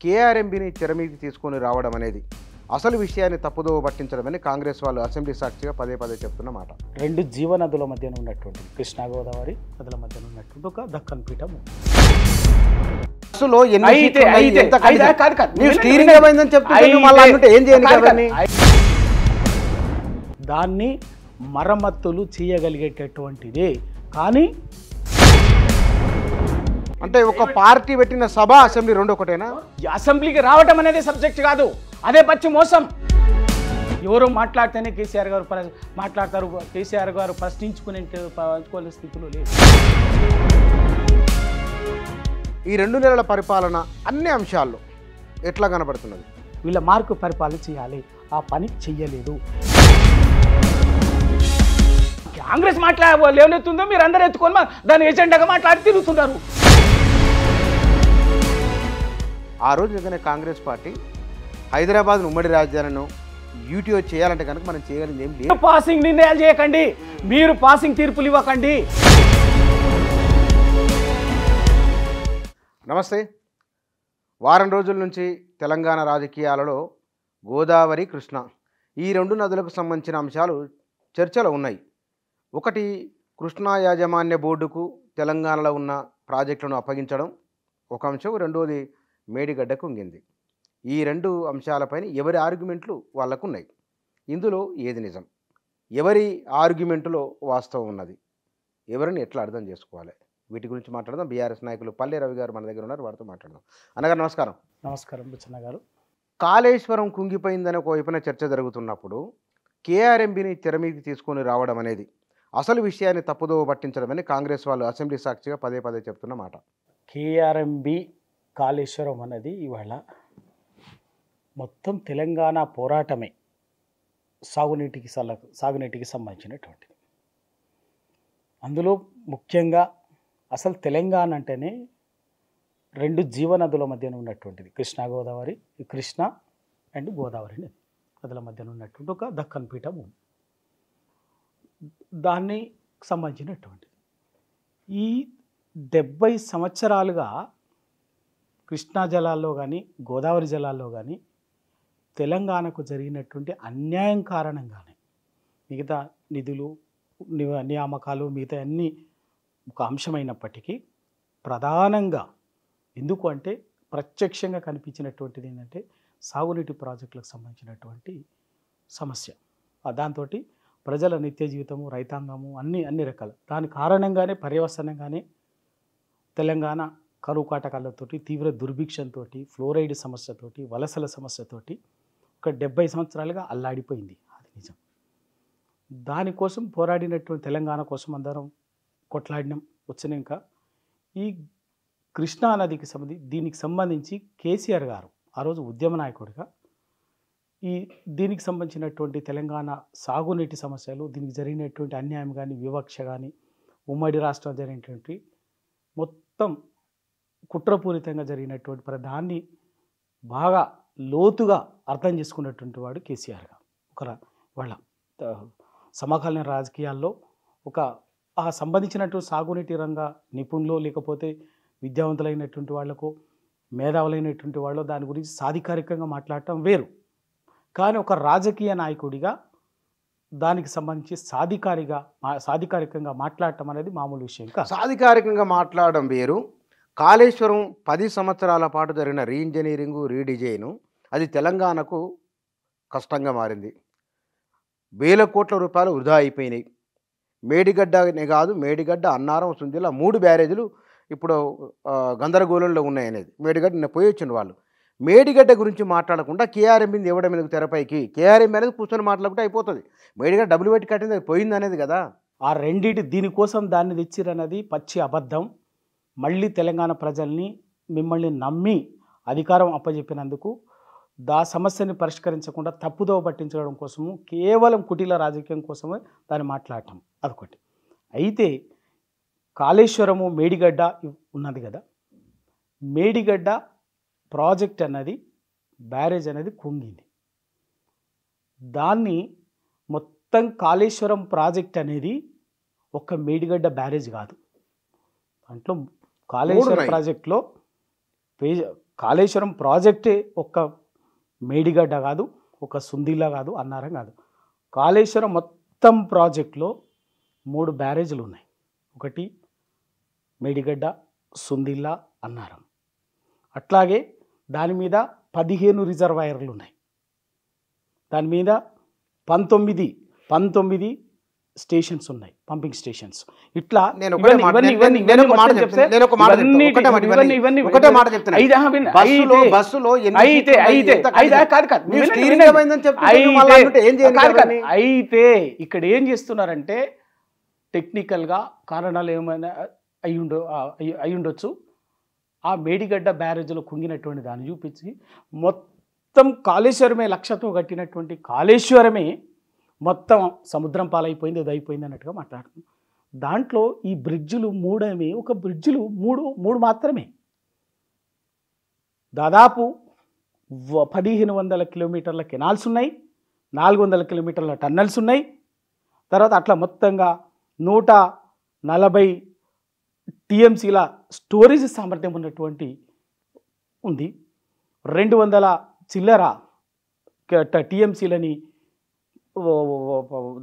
కేఆర్ఎంబీని తెరమీదికి తీసుకొని రావడం అనేది అసలు విషయాన్ని తప్పుదోవ పట్టించడమని కాంగ్రెస్ వాళ్ళు అసెంబ్లీ సాక్షిగా పదే పదే చెప్తున్న మాట. రెండు జీవనదుల మధ్యన ఉన్నటువంటి కృష్ణా గోదావరి నదుల మధ్యన ఉన్నటువంటి ఒక దక్కన్ పీఠం. దాన్ని మరమ్మతులు చేయగలిగేటటువంటిదే. కానీ అంటే ఒక పార్టీ పెట్టిన సభ అసెంబ్లీ రెండు ఒకటేనా? అసెంబ్లీకి రావటం అనేది సబ్జెక్ట్ కాదు, అదే పచ్చి మోసం. ఎవరో మాట్లాడితేనే కేసీఆర్ గారు మాట్లాడతారు, కేసీఆర్ గారు ప్రశ్నించుకునే స్థితిలో లేదు. ఈ 2 నెలల పరిపాలన అన్ని అంశాల్లో ఎట్లా కనబడుతున్నది? వీళ్ళ మార్కు పరిపాలన చేయాలి, ఆ పని చెయ్యలేదు. కాంగ్రెస్ లేవనెత్తుందో మీరు అందరూ ఎత్తుకొని దాని ఎజెండాగా మాట్లాడి తిరుగుతున్నారు. ఆ రోజు నిజంగానే కాంగ్రెస్ పార్టీ హైదరాబాద్ ఉమ్మడి రాజధానిను యూటీఓ చేయాలంటే కనుక మనం చేయగలిగింది ఏం లేదు. పాసింగ్ నిర్ణయాలు చేయకండి, మీరు పాసింగ్ తీర్పులు ఇవ్వకండి. నమస్తే. వారం రోజుల నుంచి తెలంగాణ రాజకీయాలలో గోదావరి, కృష్ణ ఈ 2 నదులకు సంబంధించిన అంశాలు చర్చలో ఉన్నాయి. ఒకటి, కృష్ణా యాజమాన్య బోర్డుకు తెలంగాణలో ఉన్న ప్రాజెక్టులను అప్పగించడం ఒక అంశం. రెండోది, మేడిగడ్డ కుంగింది. ఈ 2 అంశాలపైన ఎవరి ఆర్గ్యుమెంట్లు వాళ్ళకు ఉన్నాయి. ఇందులో ఏది నిజం, ఎవరి ఆర్గ్యుమెంటులో వాస్తవం ఉన్నది, ఎవరిని ఎట్లా అర్థం చేసుకోవాలి, వీటి గురించి మాట్లాడదాం. బీఆర్ఎస్ నాయకులు పల్లె రవి గారు మన దగ్గర ఉన్నారు, వారితో మాట్లాడదాం. అన్నగారు నమస్కారం. నమస్కారం బుచ్చన్న గారు. కాళేశ్వరం కుంగిపోయిందని ఒక వైపున చర్చ జరుగుతున్నప్పుడు కేఆర్ఎంబీని తెరమీదికి తీసుకొని రావడం అనేది అసలు విషయాన్ని తప్పుదోవ పట్టించడమని కాంగ్రెస్ వాళ్ళు అసెంబ్లీ సాక్షిగా పదే పదే చెప్తున్న మాట. కేఆర్ఎంబీ కాళేశ్వరం అన్నది ఇవాళ మొత్తం తెలంగాణ పోరాటమే సాగునీటికి సంబంధించినటువంటిది. అందులో ముఖ్యంగా అసలు తెలంగాణ అంటేనే 2 జీవనదుల మధ్యన ఉన్నటువంటిది కృష్ణా గోదావరి, కృష్ణ అండ్ గోదావరి నదుల మధ్యన ఉన్నటువంటి ఒక దక్కన్ పీఠం, దాన్ని సంబంధించినటువంటిది. ఈ 70 సంవత్సరాలుగా కృష్ణా జలాల్లో కానీ గోదావరి జలాల్లో కానీ తెలంగాణకు జరిగినటువంటి అన్యాయం కారణంగానే మిగతా నిధులు నియామకాలు మిగతా అన్నీ ఒక అంశమైనప్పటికీ ప్రధానంగా ఎందుకు అంటే ప్రత్యక్షంగా కనిపించినటువంటిది ఏంటంటే సాగునీటి ప్రాజెక్టులకు సంబంధించినటువంటి సమస్య. దాంతో ప్రజల నిత్య జీవితము, రైతాంగము అన్ని రకాల దాని కారణంగానే పర్యవసనంగానే తెలంగాణ కరువు కాటకాలతోటి, తీవ్ర దుర్భిక్షంతో, ఫ్లోరైడ్ సమస్యతోటి, వలసల సమస్యతోటి ఒక 70 సంవత్సరాలుగా అల్లాడిపోయింది. అది నిజం. దానికోసం పోరాడినటువంటి తెలంగాణ కోసం అందరం కొట్లాడినాం. వచ్చినాక ఈ కృష్ణా నదికి దీనికి సంబంధించి కేసీఆర్ గారు ఆ రోజు ఉద్యమ నాయకుడిగా దీనికి సంబంధించినటువంటి తెలంగాణ సాగునీటి సమస్యలు, దీనికి జరిగినటువంటి అన్యాయం కానీ, వివక్ష కానీ, ఉమ్మడి రాష్ట్రం జరిగినటువంటి మొత్తం కుట్రపూరితంగా జరిగినటువంటి దాన్ని బాగా లోతుగా అర్థం చేసుకున్నటువంటి వాడు కేసీఆర్ గారు. వాళ్ళ సమకాలీన రాజకీయాల్లో ఆ సంబంధించినటువంటి సాగునీటి రంగ నిపుణులు లేకపోతే విద్యావంతులైనటువంటి వాళ్లకు, మేధావులైనటువంటి వాళ్ళు దాని గురించి సాధికారికంగా మాట్లాడటం వేరు. కానీ ఒక రాజకీయ నాయకుడిగా దానికి సంబంధించి సాధికారికంగా మాట్లాడటం అనేది మామూలు విషయం కాదు. సాధికారికంగా మాట్లాడడం వేరు. కాళేశ్వరం 10 సంవత్సరాల పాటు జరిగిన రీఇంజనీరింగు, రీడిజైను అది తెలంగాణకు కష్టంగా మారింది. వేల కోట్ల రూపాయలు వృధా అయిపోయినాయి. మేడిగడ్డనే కాదు, మేడిగడ్డ, అన్నారం, సుందిల 3 బ్యారేజీలు ఇప్పుడు గందరగోళంలో ఉన్నాయనేది. మేడిగడ్డ నిన్న పోయి వచ్చిండు వాళ్ళు. మేడిగడ్డ గురించి మాట్లాడకుండా కేఆర్ఎంబీని ఇవ్వడం ఎందుకు తెరపైకి? కేఆర్ఎంబీ అనేది కూర్చొని మాట్లాడుకుంటే అయిపోతుంది. మేడిగడ్డ డబ్బులు పెట్టి కట్టింది, అది పోయింది అనేది కదా. ఆ రెండింటి దీనికోసం దాన్ని తెచ్చిరన్నది పచ్చి అబద్ధం. మళ్ళీ తెలంగాణ ప్రజల్ని మిమ్మల్ని నమ్మి అధికారం అప్పజెప్పినందుకు సమస్యని పరిష్కరించకుండా తప్పుదోవ పట్టించడం కోసము కేవలం కుటీల రాజకీయం కోసమే దాన్ని మాట్లాడటం అదొకటి. అయితే కాళేశ్వరము, మేడిగడ్డ ఉన్నది కదా, మేడిగడ్డ ప్రాజెక్ట్ అన్నది, బ్యారేజ్ అనేది కుంగింది. దాన్ని మొత్తం కాళేశ్వరం ప్రాజెక్ట్ అనేది ఒక్క మేడిగడ్డ బ్యారేజ్ కాదు. దాంట్లో కాళేశ్వరం ప్రాజెక్టులో కాళేశ్వరం ప్రాజెక్టే ఒక్క మేడిగడ్డ కాదు, ఒక సుందిల్లా కాదు, అన్నారం కాదు. కాళేశ్వరం మొత్తం ప్రాజెక్టులో 3 బ్యారేజీలు ఉన్నాయి. ఒకటి మేడిగడ్డ, సుందిల్లా, అన్నారం. అట్లాగే దాని మీద 15 రిజర్వాయర్లు ఉన్నాయి. దాని మీద 19 స్టేషన్స్ ఉన్నాయి, పంపింగ్ స్టేషన్స్. ఇట్లా అయితే ఇక్కడ ఏం చేస్తున్నారంటే టెక్నికల్గా కారణాలు ఏమైనా అయి ఉండొచ్చు. ఆ మేడిగడ్డ బ్యారేజ్లో కుంగినటువంటి దాన్ని చూపించి మొత్తం కాళేశ్వరమే లక్ష్యంతో కట్టినటువంటి కాళేశ్వరమే మొత్తం సముద్రం పాలైపోయింది, అది అయిపోయింది అన్నట్టుగా మాట్లాడుతున్నాం. దాంట్లో ఈ బ్రిడ్జులు 3 ఒక బ్రిడ్జులు 3 మాత్రమే. దాదాపు 1500 కిలోమీటర్ల కెనాల్స్ ఉన్నాయి, 400 కిలోమీటర్ల టన్నల్స్ ఉన్నాయి. తర్వాత అట్లా మొత్తంగా 140 టీఎంసీల స్టోరేజ్ సామర్థ్యం ఉన్నటువంటి ఉంది. 200 చిల్లర టీఎంసీలని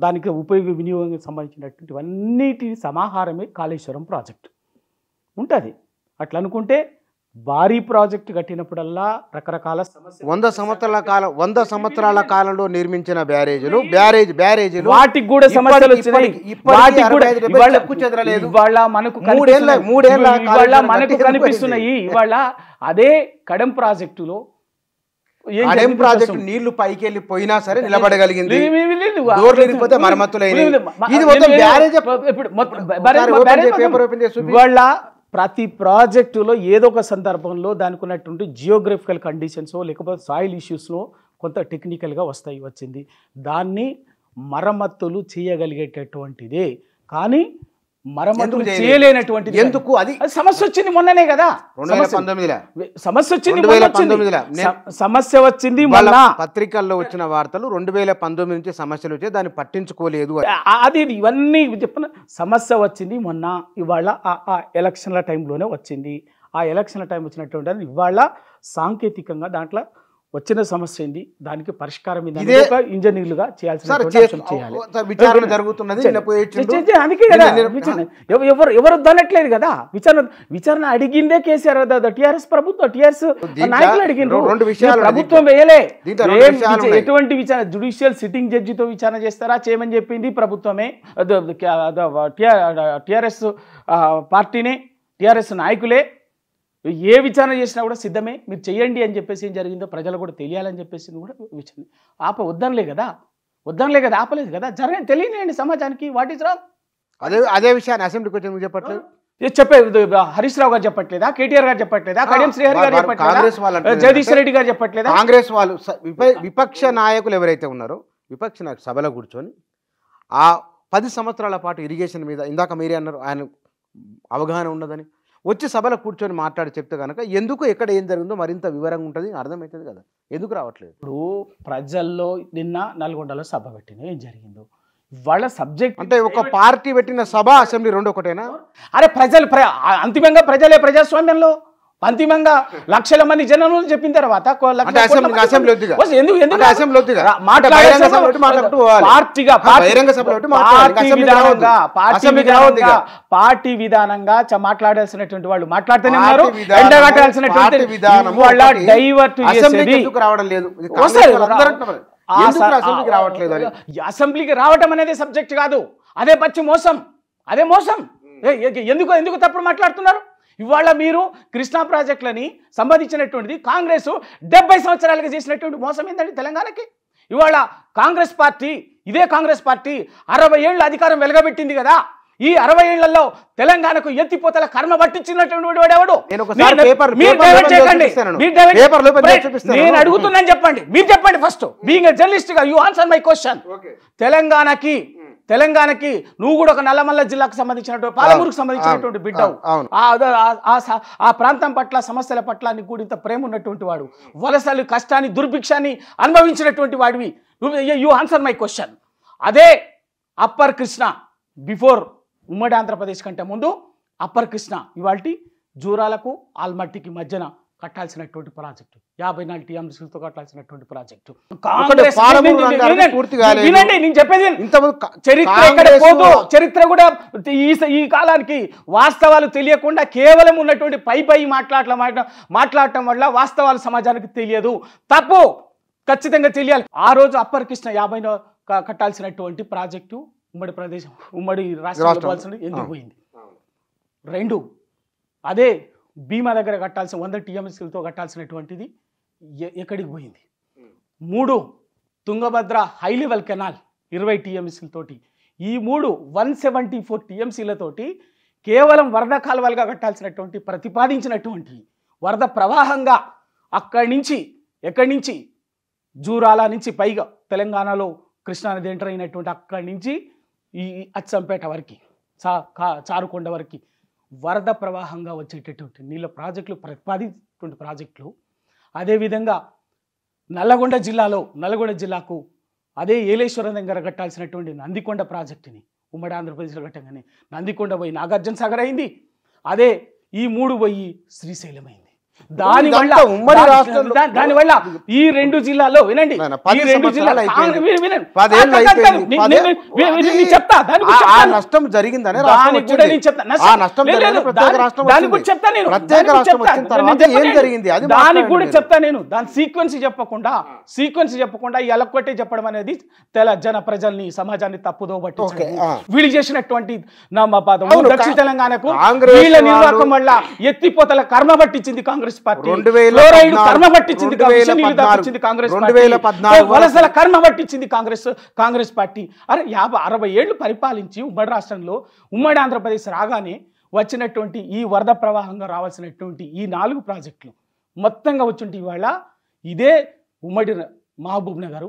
దానికి ఉపయోగ వినియోగానికి సంబంధించినటువంటి అన్నిటి సమాహారమే కాళేశ్వరం ప్రాజెక్ట్ ఉంటుంది. అట్లా అనుకుంటే భారీ ప్రాజెక్టు కట్టినప్పుడల్లా రకరకాల 100 సంవత్సరాల కాలంలో నిర్మించిన బ్యారేజీలు వాటికి కూడా సమస్యలు వచ్చినాయి. ఇవాళ మనకు కనిపిస్తున్నాయి. ఇవాళ అదే కడెం ప్రాజెక్టులో ప్రాజెక్టు నీళ్లు పైకి వెళ్ళిపోయినా సరే నిలబడగలిగింది. ఇవాళ ప్రతి ప్రాజెక్టులో ఏదో ఒక సందర్భంలో దానికి ఉన్నటువంటి జియోగ్రఫికల్ కండిషన్స్ లేకపోతే సాయిల్ ఇష్యూస్లో కొంత టెక్నికల్గా వచ్చింది. దాన్ని మరమ్మతులు చేయగలిగేటటువంటిదే. కానీ మరమ్మతులు చేయలేనటువంటిది ఎందుకు? అది సమస్య వచ్చింది మొన్ననే కదా. సమస్య వచ్చింది మొన్న. పత్రికల్లో వచ్చిన వార్తలు 2019 నుంచి సమస్యలు వచ్చి దాన్ని పట్టించుకోలేదు. అది ఇవన్నీ చెప్పిన సమస్య వచ్చింది మొన్న. ఇవాళ ఆ ఎలక్షన్ల టైంలోనే వచ్చింది. ఆ ఎలక్షన్ల టైం వచ్చినటువంటి ఇవాళ సాంకేతికంగా దాంట్లో వచ్చిన సమస్య ఏంది, దానికి పరిష్కారం ఇంజనీర్లుగా విచారణ జరుగుతున్నది. ఎవరు వద్దనట్లేదు కదా. విచారణ అడిగిందే కేసీఆర్, టిఆర్ఎస్ ప్రభుత్వం, టిఆర్ఎస్ నాయకులు అడిగిండ్రు. ప్రభుత్వం వేయలే. ఎటువంటి విచారణ? జుడిషియల్ సిట్టింగ్ జడ్జితో విచారణ చేస్తారా చేయమని చెప్పింది ప్రభుత్వమే. టిఆర్ఎస్ పార్టీనే, టిఆర్ఎస్ నాయకులే. ఏ విచారణ చేసినా కూడా సిద్ధమే, మీరు చెయ్యండి అని చెప్పేసి ఏం జరిగిందో ప్రజలు కూడా తెలియాలని చెప్పేసి కూడా విచారణ వద్దనలే కదా, ఆపలేదు కదా. జరగని తెలియనియండి సమాజానికి. What is wrong? అదే విషయాన్ని అసెంబ్లీకి వచ్చి చెప్పట్లేదు. హరీష్ రావు గారు చెప్పట్లేదా, కేటీఆర్ గారు చెప్పట్లేదా, కడియం శ్రీహరి గారు చెప్పట్లేదా, జగదీష్ రెడ్డి గారు చెప్పట్లేదా? కాంగ్రెస్ వాళ్ళు విపక్ష నాయకులు ఎవరైతే ఉన్నారో విపక్ష నాయకులు సభలో కూర్చొని ఆ 10 సంవత్సరాల పాటు ఇరిగేషన్ మీద ఇందాక మీరే అన్నారు ఆయన అవగాహన ఉన్నదని, వచ్చి సభలో కూర్చొని మాట్లాడి చెప్తే కనుక ఎందుకు ఎక్కడ ఏం జరిగిందో మరింత వివరంగా ఉంటుంది, అర్థమవుతుంది కదా. ఎందుకు రావట్లేదు? ఇప్పుడు ప్రజల్లో నిన్న నల్గొండలో సభ పెట్టిన ఏం జరిగిందో వాళ్ళ సబ్జెక్ట్ అంటే ఒక పార్టీ పెట్టిన సభ అసెంబ్లీ 2 ఒకటేనా? అరే అంతిమంగా ప్రజలే ప్రజాస్వామ్యంలో అంతిమంగా లక్షల మంది జనాలు చెప్పిన తర్వాత పార్టీ విధానంగా మాట్లాడాల్సినటువంటి వాళ్ళు మాట్లాడుతూనే ఉన్నారు. డైవర్ట్ రావడం లేదు. అసెంబ్లీకి రావడం అనేది సబ్జెక్ట్ కాదు. అదే పచ్చి మోసం, అదే మోసం. ఎందుకు తప్పుడు మాట్లాడుతున్నారు? ఇవాళ మీరు కృష్ణా ప్రాజెక్టులని సంబంధించినటువంటిది కాంగ్రెస్ 70 సంవత్సరాలుగా చేసినటువంటి మోసం ఏంటంటే తెలంగాణకి. ఇవాళ కాంగ్రెస్ పార్టీ, ఇదే కాంగ్రెస్ పార్టీ 60 ఏళ్ళు అధికారం వెలగబెట్టింది కదా. ఈ 60 ఏళ్లలో తెలంగాణకు ఎత్తిపోతల కర్మ పట్టించినటువంటి వాడు ఎవడు? నేను అడుగుతున్నాను, చెప్పండి, మీరు చెప్పండి ఫస్ట్. బీయింగ్ ఎ జర్నలిస్ట్ గా యు ఆన్సర్ మై క్వశ్చన్. తెలంగాణకి నువ్వు కూడా ఒక నల్లమల్ల జిల్లాకు సంబంధించినటువంటి పాలమూరుకు సంబంధించినటువంటి బిడ్డవు. ఆ ప్రాంతం పట్ల సమస్యల పట్ల నీకు కూడా ఇంత ప్రేమ ఉన్నటువంటి వాడు. వలసలు కష్టాన్ని దుర్భిక్షాన్ని అనుభవించినటువంటి వాడివి. You answer my question. అదే అప్పర్ కృష్ణ బిఫోర్ ఉమ్మడి ఆంధ్రప్రదేశ్ కంటే ముందు అప్పర్ కృష్ణ ఇవాల్టి జూరాలకు ఆల్మట్టికి మధ్యన కట్టాల్సినటువంటి ప్రాజెక్టు, 54 టీఎంసీలతో కట్టాల్సినటువంటి ప్రాజెక్టు. వినండి నేను చెప్పేది, చరిత్ర ఎక్కడ పోదు. చరిత్ర కూడా ఈ కాలానికి వాస్తవాలు తెలియకుండా కేవలం ఉన్నటువంటి పై మాట్లాడటం వల్ల వాస్తవాలు సమాజానికి తెలియదు. తప్పు, ఖచ్చితంగా తెలియాలి. ఆ రోజు అప్పర్ కృష్ణ 50 కట్టాల్సినటువంటి ప్రాజెక్టు ఉమ్మడి రాష్ట్రం ఎందుకు పోయింది? 2 అదే భీమా దగ్గర కట్టాల్సిన 100 టీఎంసీలతో కట్టాల్సినటువంటిది ఎక్కడికి పోయింది? 3 తుంగభద్ర హై లెవెల్ కెనాల్ 20 టీఎంసీలతోటి, ఈ 3 174 టీఎంసీలతోటి కేవలం వరద కాలువలుగా కట్టాల్సినటువంటి ప్రతిపాదించినటువంటి వరద ప్రవాహంగా ఎక్కడి నుంచి జూరాల నుంచి పైగా తెలంగాణలో కృష్ణానది ఎంటర్ అయినటువంటి అక్కడి నుంచి ఈ అచ్చంపేట వరకు చారుకొండ వరకు వరద ప్రవాహంగా వచ్చేటటువంటి నీళ్ళ ప్రాజెక్టులు ప్రతిపాదించినటువంటి ప్రాజెక్టులు. అదేవిధంగా నల్లగొండ జిల్లాకు అదే ఏలేశ్వరం దగ్గర కట్టాల్సినటువంటి నందికొండ ప్రాజెక్టుని ఉమ్మడి ఆంధ్రప్రదేశ్లో కట్టంగానే నందికొండ పోయి నాగార్జున సాగర్ అయింది. అదే ఈ 3 పోయి శ్రీశైలం అయింది. దానివల్ల ఈ 2 జిల్లాల్లో వినండి, ఈ 2 జిల్లాలో నష్టం జరిగిందని దానికి కూడా చెప్తా నేను. దాని సీక్వెన్స్ చెప్పకుండా ఎలక్కొట్టే చెప్పడం అనేది జన ప్రజల్ని సమాజాన్ని తప్పుదో బట్టి వీళ్ళు చేసినటువంటి దక్షిణ తెలంగాణకు వీళ్ళ నిర్వాహకం వల్ల ఎత్తిపోతల కర్మ పట్టించింది కాంగ్రెస్ పార్టీ, కర్మ పట్టించింది కాంగ్రెస్ పార్టీ, వలసల కర్మ పట్టించింది కాంగ్రెస్ పార్టీ. అరే 50-60 ఏళ్లు పరిపాలించి ఉమ్మడి రాష్ట్రంలో ఉమ్మడి ఆంధ్రప్రదేశ్ రాగానే వచ్చినటువంటి ఈ వరద ప్రవాహంగా రావాల్సినటువంటి ఈ 4 ప్రాజెక్టులు మొత్తంగా వచ్చుంటే ఇవాళ ఇదే ఉమ్మడి మహబూబ్ నగర్,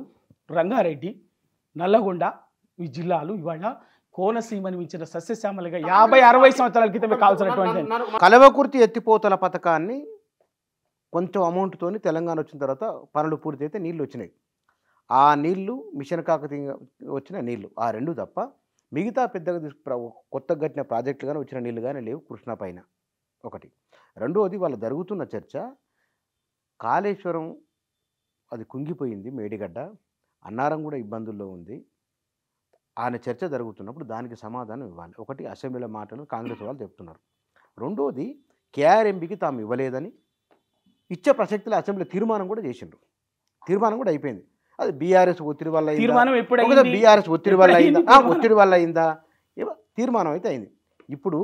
రంగారెడ్డి, నల్లగొండ ఈ జిల్లాలు ఇవాళ కోనసీమని మించిన సస్యశ్యామలుగా 50-60 సంవత్సరాల క్రితమే కావాల్సినటువంటి కలవకుర్తి ఎత్తిపోతల పథకాన్ని కొంచెం అమౌంట్తో తెలంగాణ వచ్చిన తర్వాత పనులు పూర్తి అయితే నీళ్ళు వచ్చినాయి. ఆ నీళ్లు మిషన్ కాకతీయ వచ్చిన నీళ్లు ఆ 2 తప్ప మిగతా పెద్దగా కొత్తగా కట్టిన ప్రాజెక్టులు కానీ వచ్చిన నీళ్లు కానీ లేవు కృష్ణా పైన. ఒకటి. రెండోది వాళ్ళ జరుగుతున్న చర్చ, కాళేశ్వరం అది కుంగిపోయింది, మేడిగడ్డ అన్నారం కూడా ఇబ్బందుల్లో ఉంది. ఆయన చర్చ జరుగుతున్నప్పుడు దానికి సమాధానం ఇవ్వాలి. ఒకటి అసెంబ్లీలో మాటలు కాంగ్రెస్ వాళ్ళు చెప్తున్నారు. రెండోది కేఆర్ఎంబీకి తాము ఇవ్వలేదని ఇచ్చే ప్రసక్తిలో అసెంబ్లీ తీర్మానం కూడా చేసిండ్రు. తీర్మానం కూడా అయిపోయింది. అది బీఆర్ఎస్ ఒత్తిడి వల్ల బీఆర్ఎస్ ఒత్తిడి వల్ల అయిందా తీర్మానం అయితే అయింది. ఇప్పుడు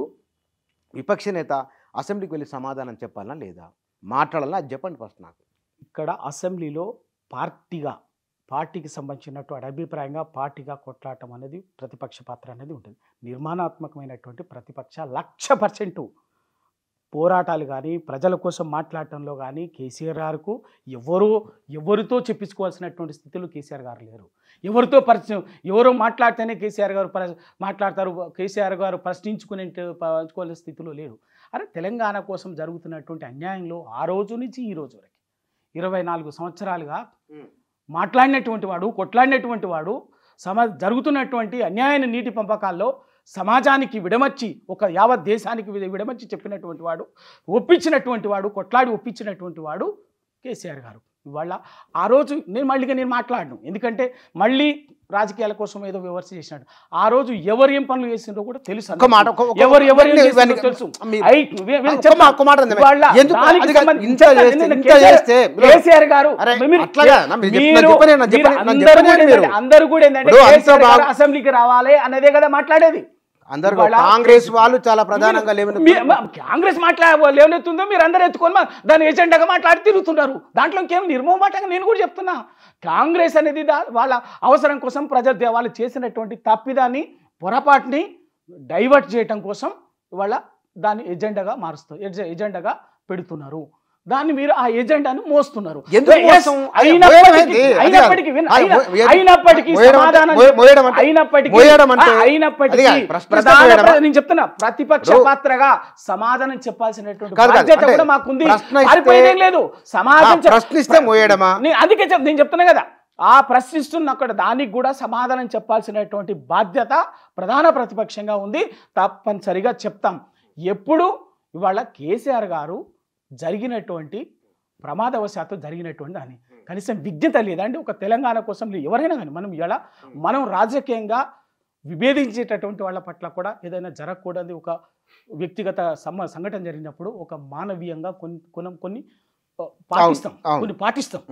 విపక్ష నేత అసెంబ్లీకి వెళ్ళి సమాధానం చెప్పాలన్నా లేదా మాట్లాడాలన్నా అది చెప్పండి ఫస్ట్ నాకు. ఇక్కడ అసెంబ్లీలో పార్టీకి సంబంధించినటువంటి అభిప్రాయంగా పార్టీగా కొట్లాడటం అనేది ప్రతిపక్ష పాత్ర అనేది ఉంటుంది. నిర్మాణాత్మకమైనటువంటి ప్రతిపక్ష 100% పోరాటాలు కానీ ప్రజల కోసం మాట్లాడటంలో కానీ కేసీఆర్ గారికి ఎవరితో చెప్పించుకోవాల్సినటువంటి స్థితిలో కేసీఆర్ గారు లేరు. ఎవరో మాట్లాడితేనే కేసీఆర్ గారు మాట్లాడతారు, కేసీఆర్ గారు ప్రశ్నించుకోవాల్సిన స్థితిలో లేరు. అరే తెలంగాణ కోసం జరుగుతున్నటువంటి అన్యాయంలో ఆ రోజు నుంచి ఈ రోజు వరకు 24 సంవత్సరాలుగా మాట్లాడినటువంటి వాడు, కొట్లాడినటువంటి వాడు, జరుగుతున్నటువంటి అన్యాయాన్ని నీటి పంపకాల్లో సమాజానికి విడమర్చి ఒక యావత్ దేశానికి విడమర్చి చెప్పినటువంటి వాడు, ఒప్పించినటువంటి వాడు, కొట్లాడి ఒప్పించినటువంటి వాడు కేసీఆర్ గారు. ఇవాళ ఆ రోజు నేను మాట్లాడను, ఎందుకంటే మళ్ళీ రాజకీయాల కోసం ఏదో విమర్శ చేసినాడు. ఆ రోజు ఎవరు ఏం పనులు చేసిందో కూడా తెలుసు, కేసీఆర్ గారు అందరూ కూడా ఏంటంటే అసెంబ్లీకి రావాలి అనేదే కదా మాట్లాడేది. అందరూ కాంగ్రెస్ వాళ్ళు చాలా ప్రధానంగా కాంగ్రెస్ లేవనెత్తుందో మీరు అందరూ ఎత్తుకొని దాని ఎజెండాగా మాట్లాడి తిరుగుతున్నారు. దాంట్లో ఇంకేం నిర్మోహమాటంగా నేను కూడా చెప్తున్నా, కాంగ్రెస్ అనేది వాళ్ళ అవసరం కోసం వాళ్ళు చేసినటువంటి తప్పిదాన్ని పొరపాటుని డైవర్ట్ చేయటం కోసం వాళ్ళ దాన్ని ఎజెండాగా ఎజెండాగా పెడుతున్నారు. దాన్ని మీరు ఆ ఎజెండాను మోస్తున్నారు. నేను చెప్తున్నా ప్రతిపక్ష పాత్రగా సమాధానం చెప్పాల్సినటువంటి బాధ్యత కూడా మాకుంది. లేదు సమాధానం అందుకే నేను చెప్తున్నా కదా, ఆ ప్రశ్నిస్తున్న అక్కడ దానికి కూడా సమాధానం చెప్పాల్సినటువంటి బాధ్యత ప్రధాన ప్రతిపక్షంగా ఉంది. తప్పనిసరిగా చెప్తాం. ఎప్పుడు ఇవాళ కేసీఆర్ గారు జరిగినటువంటి ప్రమాదవశాత్తు జరిగినటువంటి దాన్ని కనీసం విజ్ఞత లేదా అంటే ఒక తెలంగాణ కోసం ఎవరైనా కానీ మనం రాజకీయంగా విభేదించేటటువంటి వాళ్ళ పట్ల కూడా ఏదైనా జరగకూడదు. ఒక వ్యక్తిగత సంఘటన జరిగినప్పుడు ఒక మానవీయంగా కొన్ని పాటిస్తాం,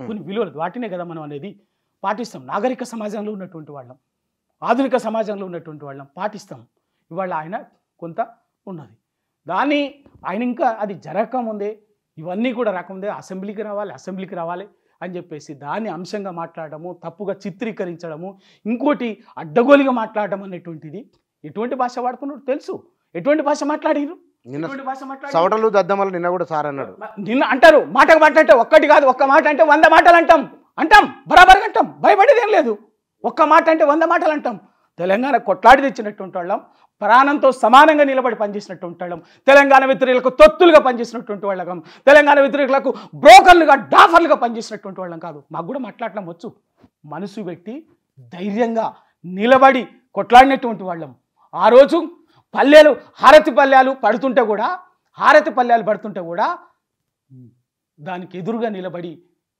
కొన్ని విలువలు వాటినే కదా మనం అనేది పాటిస్తాం. నాగరిక సమాజంలో ఉన్నటువంటి వాళ్ళం, ఆధునిక సమాజంలో ఉన్నటువంటి వాళ్ళం పాటిస్తాం. ఇవాళ ఆయన కొంత ఉన్నది దాన్ని ఆయన ఇంకా అది జరగకముందే ఇవన్నీ కూడా రాకముందే అసెంబ్లీకి రావాలి అని చెప్పేసి దాన్ని అంశంగా మాట్లాడము, తప్పుగా చిత్రీకరించడము, ఇంకోటి అడ్డగోలిగా మాట్లాడడం అనేటువంటిది ఎటువంటి భాష వాడుతున్నారు తెలుసు. ఎటువంటి భాష మాట్లాడారు? సవటలు దద్దమలు నిన్న కూడా సార్ అన్నాడు. నిన్న అంటారు మాటకు మాట అంటే ఒక్కటి కాదు, ఒక్క మాట అంటే 100 మాటలు అంటాం బరాబర్గా అంటాం, భయపడేదేం లేదు. ఒక్క మాట అంటే 100 మాటలు అంటాం. తెలంగాణ కొట్లాడి తెచ్చినటువంటి వాళ్ళం, ప్రాణంతో సమానంగా నిలబడి పనిచేసినటువంటి వాళ్ళం, తెలంగాణ వ్యతిరేకులకు తొత్తులుగా పనిచేసినటువంటి వాళ్ళం, తెలంగాణ వ్యతిరేకులకు బ్రోకర్లుగా డాఫర్లుగా పనిచేసినటువంటి వాళ్ళం కాదు. మాకు కూడా మాట్లాడడం వచ్చు. మనసు పెట్టి ధైర్యంగా నిలబడి కొట్లాడినటువంటి వాళ్ళం. ఆ రోజు హారతి పల్లెలు పడుతుంటే కూడా దానికి ఎదురుగా నిలబడి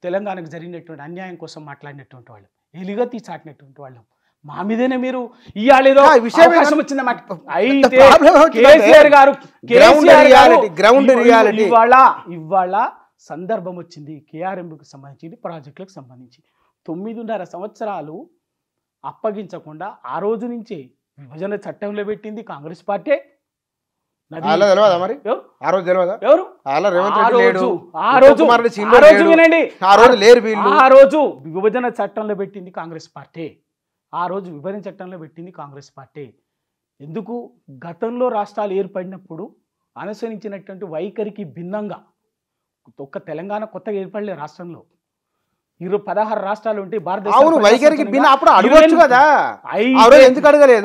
తెలంగాణకు జరిగినటువంటి అన్యాయం కోసం మాట్లాడినటువంటి వాళ్ళం, ఎలుగెత్తి చాటినటువంటి వాళ్ళం. మా మీదనే మీరు ఇవాళేదో అవకాశం వచ్చిందన్నమాట. అయితే కేసీఆర్ గారు ఇవాళ సందర్భం వచ్చింది. కేఆర్ఎంకి సంబంధించి ప్రాజెక్టులకు సంబంధించి 9.5 సంవత్సరాలు అప్పగించకుండా ఆ రోజు నుంచే విభజన చట్టంలో పెట్టింది కాంగ్రెస్ పార్టీ. ఆ రోజు విభజన చట్టంలో పెట్టింది కాంగ్రెస్ పార్టీ. ఎందుకు? గతంలో రాష్ట్రాలు ఏర్పడినప్పుడు అనుసరించినటువంటి వైఖరికి భిన్నంగా ఒక్క తెలంగాణ కొత్తగా ఏర్పడలే రాష్ట్రంలో. 16 రాష్ట్రాలు ఉంటే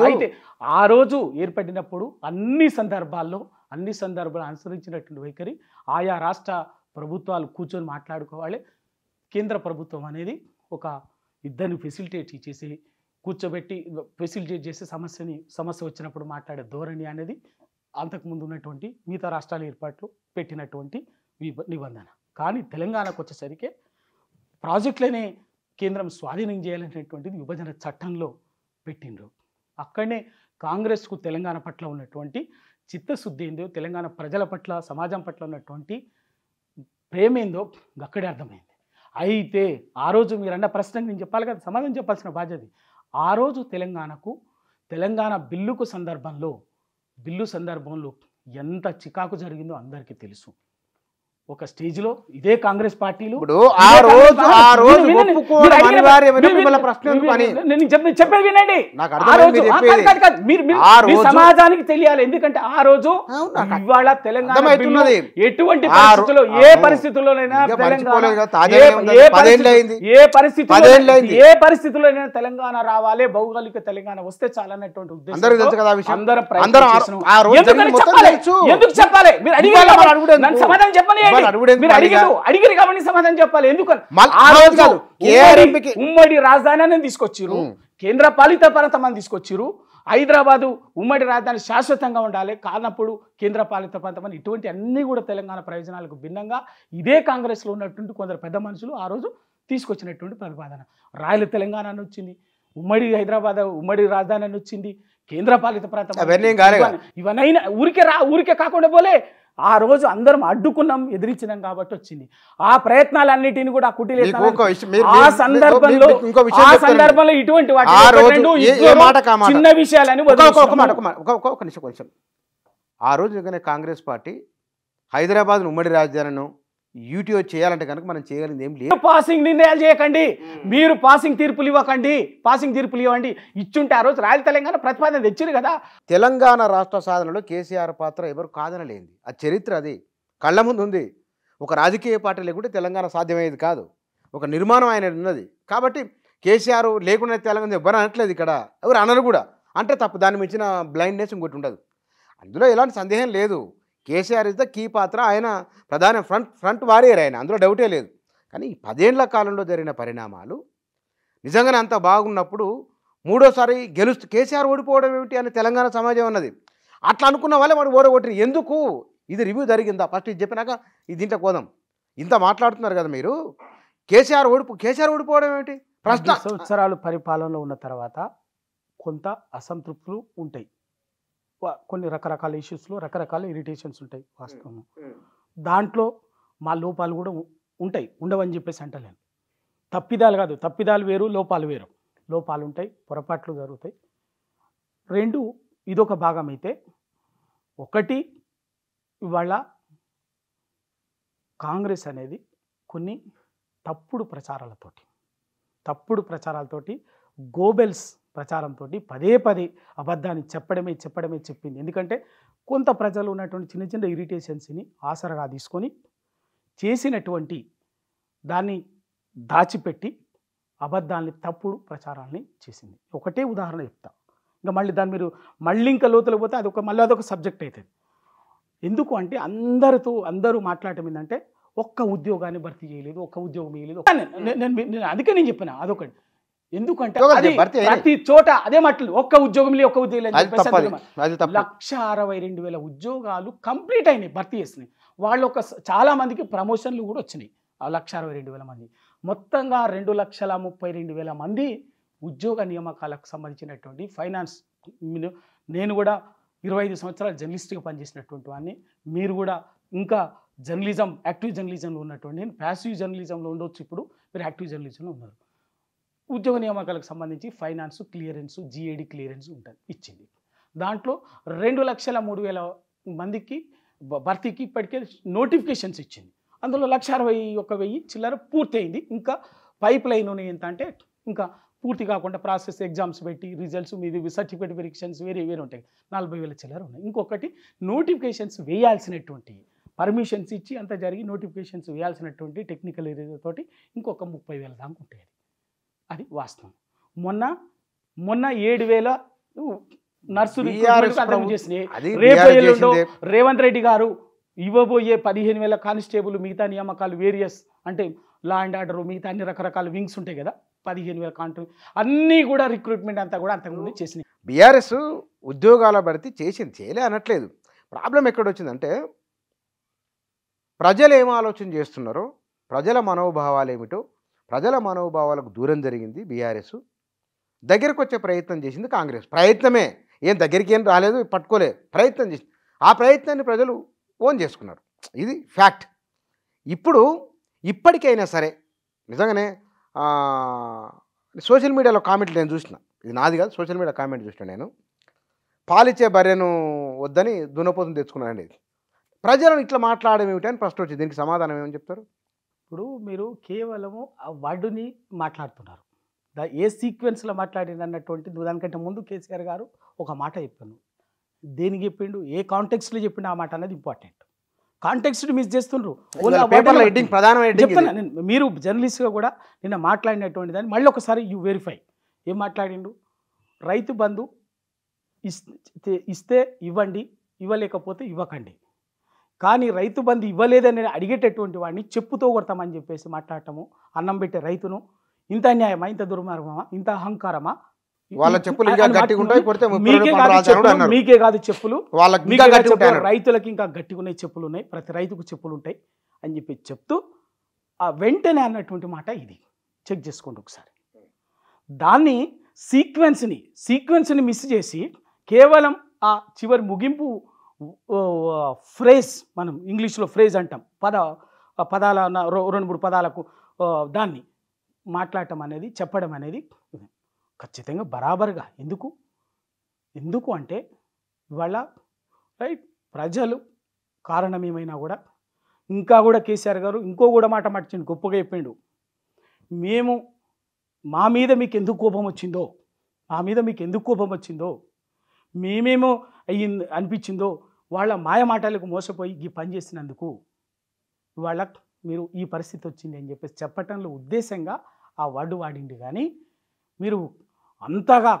అయితే ఆ రోజు ఏర్పడినప్పుడు అన్ని సందర్భాల్లో అనుసరించినటువంటి వైఖరి ఆయా రాష్ట్ర ప్రభుత్వాలు కూర్చొని మాట్లాడుకోవాలి. కేంద్ర ప్రభుత్వం అనేది ఒక ఇద్దరిని ఫెసిలిటేట్ చేసి సమస్య వచ్చినప్పుడు మాట్లాడే ధోరణి అనేది అంతకుముందు ఉన్నటువంటి మిగతా రాష్ట్రాల ఏర్పాట్లు పెట్టినటువంటి నిబంధన. కానీ తెలంగాణకు వచ్చేసరికి ప్రాజెక్టులనే కేంద్రం స్వాధీనం చేయాలనేటువంటిది విభజన చట్టంలో పెట్టిండ్రు. అక్కడనే కాంగ్రెస్కు తెలంగాణ పట్ల ఉన్నటువంటి చిత్తశుద్ధి ఏందో, తెలంగాణ ప్రజల పట్ల సమాజం పట్ల ఉన్నటువంటి ప్రేమ ఏందో అక్కడే అర్థమైంది. అయితే ఆ రోజు మీరు అన్న ప్రశ్నకు నేను చెప్పాలి కదా, సమాధానం చెప్పాల్సిన బాధ్యత. ఆ రోజు తెలంగాణ బిల్లు సందర్భంలో ఎంత చికాకు జరిగిందో అందరికీ తెలుసు. ఒక స్టేజ్లో ఇదే కాంగ్రెస్ పార్టీలు చెప్పేది వినండి. సమాజానికి తెలియాలి. ఎందుకంటే ఆ రోజు ఇవాళ తెలంగాణ ఎటువంటి పరిస్థితుల్లో ఏ పరిస్థితుల్లోనైనా తెలంగాణ రావాలి, భౌగోళిక తెలంగాణ వస్తే చాలన్నటువంటి ఉద్దేశం అందరం ఎందుకు చెప్పాలి? మీరు అడిగారు సమాధానం చెప్పని అడిగారు కాబట్టి సమాధానం చెప్పాలి. ఎందుకని ఉమ్మడి రాజధాని తీసుకొచ్చిరు, కేంద్ర పాలిత ప్రాంతం తీసుకొచ్చిరు. హైదరాబాదు ఉమ్మడి రాజధాని శాశ్వతంగా ఉండాలి కానప్పుడు కేంద్ర పాలిత ప్రాంతం అని ఇటువంటి అన్ని కూడా తెలంగాణ ప్రయోజనాలకు భిన్నంగా ఇదే కాంగ్రెస్లో ఉన్నటువంటి కొందరు పెద్ద మనుషులు ఆ రోజు తీసుకొచ్చినటువంటి ప్రతిపాదన. రాయల తెలంగాణ అని వచ్చింది, ఉమ్మడి రాజధాని అని వచ్చింది, కేంద్ర పాలిత ప్రాంతం ఇవన్నీ ఊరికే కాకుండా పోలే. ఆ రోజు అందరం అడ్డుకున్నాం, ఎదిరించినాం కాబట్టి వచ్చింది. ఆ ప్రయత్నాలన్నిటిని కూడా ఆ సందర్భంలో ఇటువంటి చిన్న విషయాలని ఆ రోజు కాంగ్రెస్ పార్టీ హైదరాబాద్ ఉమ్మడి రాజధానిను యూటీఓ చేయాలంటే కనుక మనం చేయగలిగింది ఏం లేదు. పాసింగ్ నిర్ణయాలు చేయకండి, మీరు పాసింగ్ తీర్పులు ఇవ్వండి. ఇచ్చుంటే ఆ రోజు రాయల తెలంగాణ ప్రతిపాదన తెచ్చారు కదా. తెలంగాణ రాష్ట్ర సాధనలో కేసీఆర్ పాత్ర ఎవరు కాదనలేంది, ఆ చరిత్ర అది కళ్ళ ముందు ఉంది. ఒక రాజకీయ పార్టీ లేకుంటే తెలంగాణ సాధ్యమయ్యేది కాదు. ఒక నిర్మాణం ఆయన ఉన్నది కాబట్టి కేసీఆర్ లేకుండా తెలంగాణ ఎవరు అనట్లేదు, ఇక్కడ ఎవరు అనరు కూడా. అంటే తప్పు, దాన్ని మించిన బ్లైండ్నెస్ ఇంకోటి ఉండదు. అందులో ఎలాంటి సందేహం లేదు. కేసీఆర్ ఇస్ ద కీ పాత్ర, ఆయన ప్రధాన ఫ్రంట్ వారియర్ ఆయన, అందులో డౌటే లేదు. కానీ 10 ఏళ్ల కాలంలో జరిగిన పరిణామాలు నిజంగానే అంత బాగున్నప్పుడు మూడోసారి కేసీఆర్ ఓడిపోవడం ఏమిటి అని తెలంగాణ సమాజం అన్నది. అట్లా అనుకున్న వాళ్ళే వాడు ఓడగొట్టిన. ఎందుకు? ఇది రివ్యూ జరిగిందా? ఫస్ట్ ఇది చెప్పినాక దీంట్లో కోదాం. ఇంత మాట్లాడుతున్నారు కదా మీరు. కేసీఆర్ ఓడిపోవడం ఏమిటి ప్రశ్న? 10 సంవత్సరాలు పరిపాలనలో ఉన్న తర్వాత కొంత అసంతృప్తులు ఉంటాయి, కొన్ని రకరకాల ఇష్యూస్లో రకరకాల ఇరిటేషన్స్ ఉంటాయి, వాస్తవం. దాంట్లో మా లోపాలు కూడా ఉంటాయి, ఉండవని చెప్పేసి అంటలేను. తప్పిదాలు కాదు, తప్పిదాలు వేరు, లోపాలు వేరు. లోపాలు ఉంటాయి, పొరపాట్లు జరుగుతాయి. 2 ఇదొక భాగం అయితే, 1 ఇవాళ కాంగ్రెస్ అనేది కొన్ని తప్పుడు ప్రచారాలతోటి గోబెల్స్ ప్రచారంతో పదే అబద్ధాన్ని చెప్పడమే చెప్పింది. ఎందుకంటే కొంత ప్రజలు ఉన్నటువంటి చిన్న చిన్న ఇరిటేషన్స్ని ఆసరగా తీసుకొని చేసినటువంటి దాన్ని దాచిపెట్టి అబద్ధాన్ని, తప్పుడు ప్రచారాన్ని చేసింది. ఒకటే ఉదాహరణ చెప్తా, ఇంకా మళ్ళీ దాన్ని మీరు ఇంకా లోతులకు పోతే అదొక సబ్జెక్ట్ అవుతుంది. ఎందుకు అంటే అందరూ మాట్లాడటం ఏంటంటే ఒక్క ఉద్యోగాన్ని భర్తీ చేయలేదు, ఒక్క ఉద్యోగం ఇవ్వలేదు. అందుకే నేను చెప్పిన అదొకటి. ఎందుకంటే ప్రతి చోట అదే మాటలు, ఒక్క ఉద్యోగం లేదు, ఒక్క ఉద్యోగం లేదు. 1,62,000 ఉద్యోగాలు కంప్లీట్ అయినాయి, భర్తీ చేసినాయి. వాళ్ళు చాలా మందికి ప్రమోషన్లు కూడా వచ్చినాయి. 1,62,000 మంది, మొత్తంగా 2,32,000 మంది ఉద్యోగ నియామకాలకు సంబంధించినటువంటి ఫైనాన్స్. నేను కూడా 25 సంవత్సరాలు జర్నలిస్ట్గా పనిచేసినటువంటి వాడిని. మీరు కూడా ఇంకా యాక్టివ్ జర్నలిజంలో ఉన్నటువంటి, నేను ప్యాసివ్ జర్నలిజంలో ఉండొచ్చు, ఇప్పుడు మీరు యాక్టివ్ జర్నలిజంలో ఉన్నారు. ఉద్యోగ నియామకాలకు సంబంధించి ఫైనాన్స్ క్లియరెన్స్, జీఏడీ క్లియరెన్స్ ఉంటుంది, ఇచ్చింది. దాంట్లో 2,03,000 మందికి భర్తీకి ఇప్పటికే నోటిఫికేషన్స్ ఇచ్చింది. అందులో 1,61,000 చిల్లర పూర్తి అయింది. ఇంకా పైప్ లైన్ ఉన్నాయి. ఎంత అంటే ఇంకా పూర్తి కాకుండా ప్రాసెస్, ఎగ్జామ్స్ పెట్టి రిజల్ట్స్ మీది సర్టిఫికేట్ వెరిఫికేషన్స్ వేరే ఉంటాయి. 40,000 చిల్లర ఉన్నాయి. ఇంకొకటి నోటిఫికేషన్స్ వేయాల్సినటువంటి, పర్మిషన్స్ ఇచ్చి అంతా జరిగి నోటిఫికేషన్స్ వేయాల్సినటువంటి టెక్నికల్ ఏరియా తోటి ఇంకొక 30,000 దాకా ఉంటాయి. అది వాస్తవం. మొన్న 7,000 నర్సులు చేసినాయి. రేపు రేవంత్ రెడ్డి గారు ఇవ్వబోయే 15,000 కానిస్టేబుల్, మిగతా నియామకాలు వేరియస్ అంటే లా అండ్ ఆర్డర్, మిగతా అన్ని రకరకాల వింగ్స్ ఉంటాయి కదా, 15,000 కాంట్రాక్ట్ అన్నీ కూడా రిక్రూట్మెంట్ అంతా కూడా అంతకుముందు చేసినాయి. బీఆర్ఎస్ ఉద్యోగాల భర్తీ చేయలే అనట్లేదు. ప్రాబ్లం ఎక్కడొచ్చిందంటే ప్రజలు ఏం ఆలోచన చేస్తున్నారో, ప్రజల మనోభావాలు ఏమిటో, ప్రజల మనోభావాలకు దూరం జరిగింది బీఆర్ఎస్. దగ్గరకు వచ్చే ప్రయత్నం చేసింది కాంగ్రెస్. ప్రయత్నమే, ఏం దగ్గరికి ఏం రాలేదు, పట్టుకోలే, ప్రయత్నం చేసింది. ఆ ప్రయత్నాన్ని ప్రజలు ఓన్ చేసుకున్నారు. ఇది ఫ్యాక్ట్. ఇప్పటికైనా సరే నిజంగానే సోషల్ మీడియాలో కామెంట్లు నేను చూసిన, ఇది నాది కాదు, సోషల్ మీడియా కామెంట్ చూసిన నేను. పాలిచ్చే బర్రెను వద్దని దున్నపోతుని తెచ్చుకున్నానండి. ప్రజలను ఇట్లా మాట్లాడడం ఏమిటి అని ప్రశ్న వచ్చింది. దీనికి సమాధానం ఏమని చెప్తారు? ఇప్పుడు మీరు కేవలము ఆ వర్డుని మాట్లాడుతున్నారు, ఏ సీక్వెన్స్లో మాట్లాడింది అన్నటువంటి. దానికంటే ముందు కేసీఆర్ గారు ఒక మాట చెప్పాను. దేనికి చెప్పిండు, ఏ కాంటెక్స్ట్లో చెప్పిండు ఆ మాట అనేది ఇంపార్టెంట్. కాంటెక్స్ట్ మిస్ చేస్తుండ్రు. చెప్తాను మీరు జర్నలిస్ట్గా కూడా నిన్న మాట్లాడినటువంటి దాన్ని మళ్ళీ ఒకసారి యూ వెరిఫై. ఏం మాట్లాడిండు? రైతు బంధు ఇస్తే ఇవ్వండి, ఇవ్వలేకపోతే ఇవ్వకండి. కానీ రైతు బంధు ఇవ్వలేదని అడిగేటటువంటి వాడిని చెప్పుతో కొడతామని చెప్పేసి మాట్లాడటము, అన్నం పెట్టే రైతును. ఇంత అన్యాయమా, ఇంత దుర్మార్గమా, ఇంత అహంకారమా? మీకే కాదు చెప్పులు, రైతులకి ఇంకా గట్టిగా ఉన్నాయి చెప్పులు ఉన్నాయి, ప్రతి రైతుకు చెప్పులు ఉంటాయి అని చెప్పి చెప్తూ ఆ వెంటనే అన్నటువంటి మాట ఇది. చెక్ చేసుకోండి ఒకసారి. దాన్ని సీక్వెన్స్ని మిస్ చేసి కేవలం ఆ చివరి ముగింపు ఫ్రేజ్, మనం ఇంగ్లీష్లో ఫ్రేజ్ అంటాం, పదాల 2-3 పదాలకు దాన్ని మాట్లాడటం అనేది, చెప్పడం అనేది ఖచ్చితంగా బరాబర్గా. ఎందుకు అంటే ఇవాళ ప్రజలు కారణం ఏమైనా కూడా, ఇంకా కూడా కేసీఆర్ గారు ఇంకో కూడా మాట మార్చిండు, గొప్పగా చెప్పిండు. మా మీద మీకు ఎందుకు కోపం వచ్చిందో, మేమేమో అనిపించిందో, వాళ్ళ మాయ మాటలకు మోసపోయి ఈ పని చేసినందుకు వాళ్ళ మీరు ఈ పరిస్థితి వచ్చింది అని చెప్పేసి చెప్పటంలో ఉద్దేశంగా ఆ వర్డ్ వాడింది. కానీ మీరు అంతగా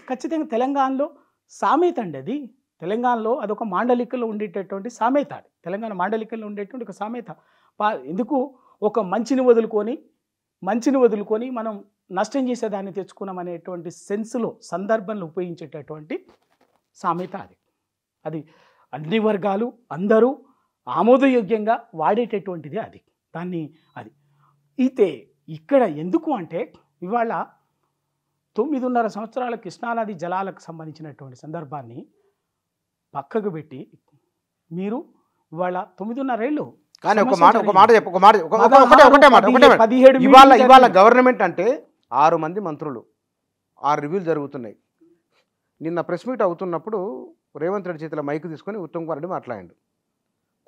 ఖచ్చితంగా తెలంగాణలో సామెత అండి అది. తెలంగాణలో అదొక మాండలికలో ఉండేటటువంటి సామెత. తెలంగాణ మాండలికల్లో ఉండేటువంటి ఒక సామెత. ఎందుకు ఒక మంచిని వదులుకొని మనం నష్టం చేసేదాన్ని తెచ్చుకున్నాం అనేటువంటి సెన్స్లో, సందర్భంలో ఉపయోగించేటటువంటి సామెత అది అన్ని వర్గాలు అందరూ ఆమోదయోగ్యంగా వాడేటటువంటిది అది. దాన్ని అది అయితే ఇక్కడ ఎందుకు అంటే ఇవాళ 9.5 సంవత్సరాల కృష్ణానది జలాలకు సంబంధించినటువంటి సందర్భాన్ని పక్కకు పెట్టి మీరు ఇవాళ 9.5 ఏళ్ళు కానీ ఒకటే మాట ఇవాళ గవర్నమెంట్ అంటే 6 మంది మంత్రులు 6 రివ్యూలు జరుగుతున్నాయి. నిన్న ప్రెస్ మీట్ అవుతున్నప్పుడు రేవంత్ రెడ్డి చేతిలో మైక్ తీసుకొని ఉత్తమ్ కుమార్ రెడ్డి మాట్లాడిండు.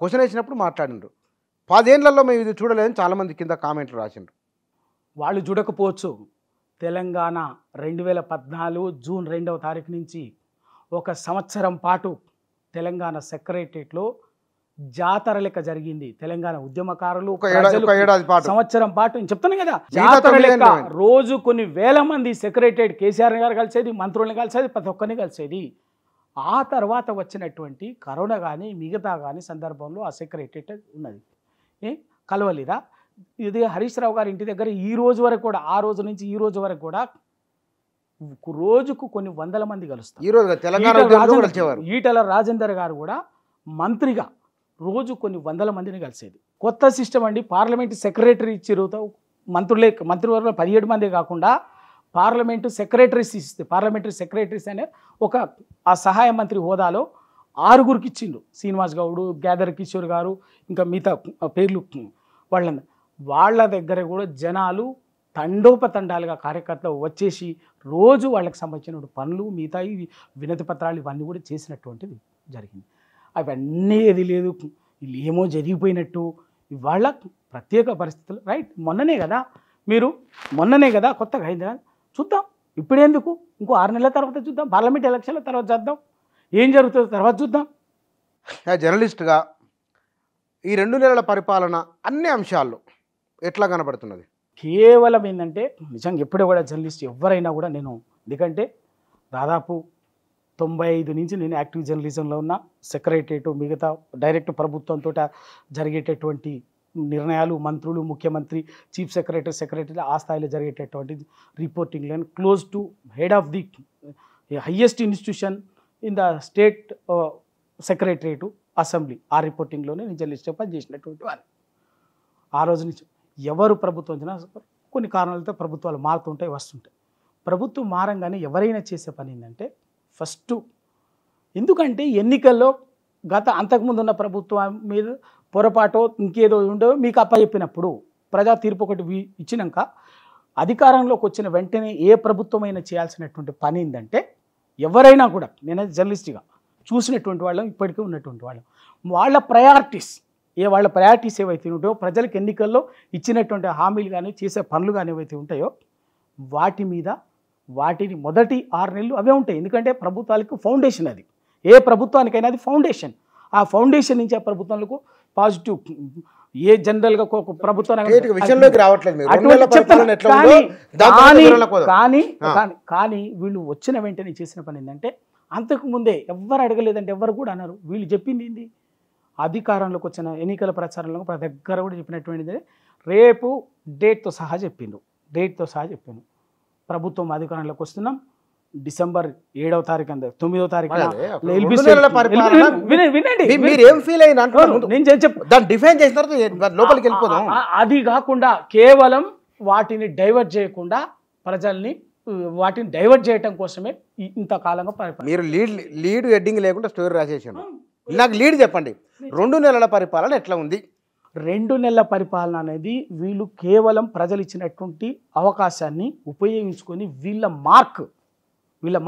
క్వశ్చన్ వేసినప్పుడు మాట్లాడిండ్రు. 10 ఏళ్లలో మేము ఇది చూడలేదని చాలామంది కింద కామెంట్లు రాసిండ్రు. వాళ్ళు చూడకపోవచ్చు. తెలంగాణ 2014 జూన్ 2వ తారీఖు నుంచి 1 సంవత్సరం పాటు తెలంగాణ సెక్రటరియట్లో జాతర లెక్క జరిగింది. తెలంగాణ ఉద్యమకారులు సంవత్సరం పాటు నేను చెప్తాను కదా, జాతర లెక్క రోజు కొన్ని వేల మంది సెక్రటరియట్ కేసీఆర్ గారు కలిసేది, మంత్రుల్ని కలిసేది, ప్రతి ఒక్కరిని కలిసేది. ఆ తర్వాత వచ్చినటువంటి కరోనా కానీ మిగతా కానీ సందర్భంలో ఆ సెక్రటరియట్ ఉన్నది. కలవలేదా? ఇది హరీష్ రావు గారి ఇంటి దగ్గర ఈ రోజు వరకు కూడా, ఆ రోజు నుంచి ఈ రోజు వరకు కూడా రోజుకు కొన్ని వందల మంది కలుస్తారు. ఈటల రాజేందర్ గారు కూడా మంత్రిగా రోజు కొన్ని వందల మందిని కలిసేది. కొత్త సిస్టమ్ అండి. పార్లమెంట్ సెక్రటరీ ఇచ్చిరుతో మంత్రివర్గంలో 17 మంది కాకుండా పార్లమెంటు సెక్రటరీస్ ఇస్తే, పార్లమెంటరీ సెక్రటరీస్ అనే ఒక ఆ సహాయ మంత్రి హోదాలో 6గురికి ఇచ్చిండు. శ్రీనివాస్ గౌడ్, గ్యాదర్ కిషోర్ గారు, ఇంకా మిగతా పేర్లు వాళ్ళ దగ్గర కూడా జనాలు తండోపతండాలుగా కార్యకర్తలు వచ్చేసి రోజు వాళ్ళకి సంబంధించిన పనులు, మిగతా వినతి పత్రాలు ఇవన్నీ కూడా చేసినటువంటిది జరిగింది. అవన్నీ ఏది లేదు, వీళ్ళు ఏమో జరిగిపోయినట్టు ఇవాళ ప్రత్యేక పరిస్థితులు. రైట్, మొన్ననే కదా కొత్తగా అయింది కదా, చూద్దాం. ఇప్పుడెందుకు, ఇంకో 6 నెలల తర్వాత చూద్దాం. పార్లమెంట్ ఎలక్షన్ల తర్వాత చూద్దాం, ఏం జరుగుతుందో తర్వాత చూద్దాం. జర్నలిస్ట్గా ఈ 2 నెలల పరిపాలన అన్ని అంశాల్లో ఎట్లా కనబడుతున్నది? కేవలం ఏంటంటే నిజంగా ఎప్పుడూ కూడా జర్నలిస్ట్ ఎవరైనా కూడా, నేను ఎందుకంటే దాదాపు 95 నుంచి నేను యాక్టివ్ జర్నలిజంలో ఉన్న, సెక్రటరియట్ మిగతా డైరెక్ట్ ప్రభుత్వంతో జరిగేటటువంటి నిర్ణయాలు, మంత్రులు, ముఖ్యమంత్రి, చీఫ్ సెక్రటరీ ఆ స్థాయిలో జరిగేటటువంటి reporting line close to head of the highest institution in the state secretariat assembly, ఆ రిపోర్టింగ్లోనే నేను జర్నలిస్ట్గా పనిచేసినటువంటి వారు. ఆ రోజు నుంచి ఎవరు ప్రభుత్వం వచ్చినా కొన్ని కారణాలతో ప్రభుత్వాలు మారుతుంటాయి, వస్తుంటాయి. ప్రభుత్వం మారంగానే ఎవరైనా చేసే పని ఏంటంటే ఫస్ట్, ఎందుకంటే ఎన్నికల్లో అంతకుముందు ఉన్న ప్రభుత్వం మీద పొరపాటో ఇంకేదో ఉండో మీకు అప్పచెప్పినప్పుడు ప్రజా తీర్పు ఒకటి ఇచ్చినాక అధికారంలోకి వచ్చిన వెంటనే ఏ ప్రభుత్వమైనా చేయాల్సినటువంటి పని ఏంటంటే, ఎవరైనా కూడా నేను జర్నలిస్ట్గా చూసినటువంటి వాళ్ళం, ఇప్పటికీ ఉన్నటువంటి వాళ్ళం, వాళ్ళ ప్రయారిటీస్ ఏవైతే ఉంటాయో, ప్రజలకు ఎన్నికల్లో ఇచ్చినటువంటి హామీలు కానీ చేసే పనులు కానీ ఏవైతే ఉంటాయో వాటిని మొదటి 6 నెలలు అవే ఉంటాయి. ఎందుకంటే ప్రభుత్వాలకు ఫౌండేషన్ అది, ఏ ప్రభుత్వానికైనా అది ఫౌండేషన్. ఆ ఫౌండేషన్ నుంచి ఆ ప్రభుత్వాలకు పాజిటివ్ ఏ జనరల్గా కానీ వీళ్ళు వచ్చిన వెంటనే చేసిన పని ఏంటంటే, అంతకుముందే ఎవరు అడగలేదంటే ఎవరు కూడా అన్నారు. వీళ్ళు చెప్పింది ఏంటి, అధికారంలోకి వచ్చిన ఎన్నికల ప్రచారంలో ప్రతి దగ్గర కూడా చెప్పినటువంటిది రేపు డేట్తో సహా చెప్పిండు. ప్రభుత్వం అధికారంలోకి వస్తున్నాం, డిసెంబర్ 7వ తారీఖు 9వ తారీఖు అది కాకుండా కేవలం వాటిని డైవర్ట్ చేయకుండా ప్రజల్ని వాటిని డైవర్ట్ చేయడం కోసమే ఇంతకాలంగా మీరు లీడ్ హెడ్డింగ్ లేకుండా స్టోరీ రాసేసాను. నాకు లీడ్ చెప్పండి, 2 నెలల పరిపాలన ఎట్లా ఉంది? 2 నెలల పరిపాలన అనేది వీళ్ళు కేవలం ప్రజలు ఇచ్చినటువంటి అవకాశాన్ని ఉపయోగించుకొని వీళ్ళ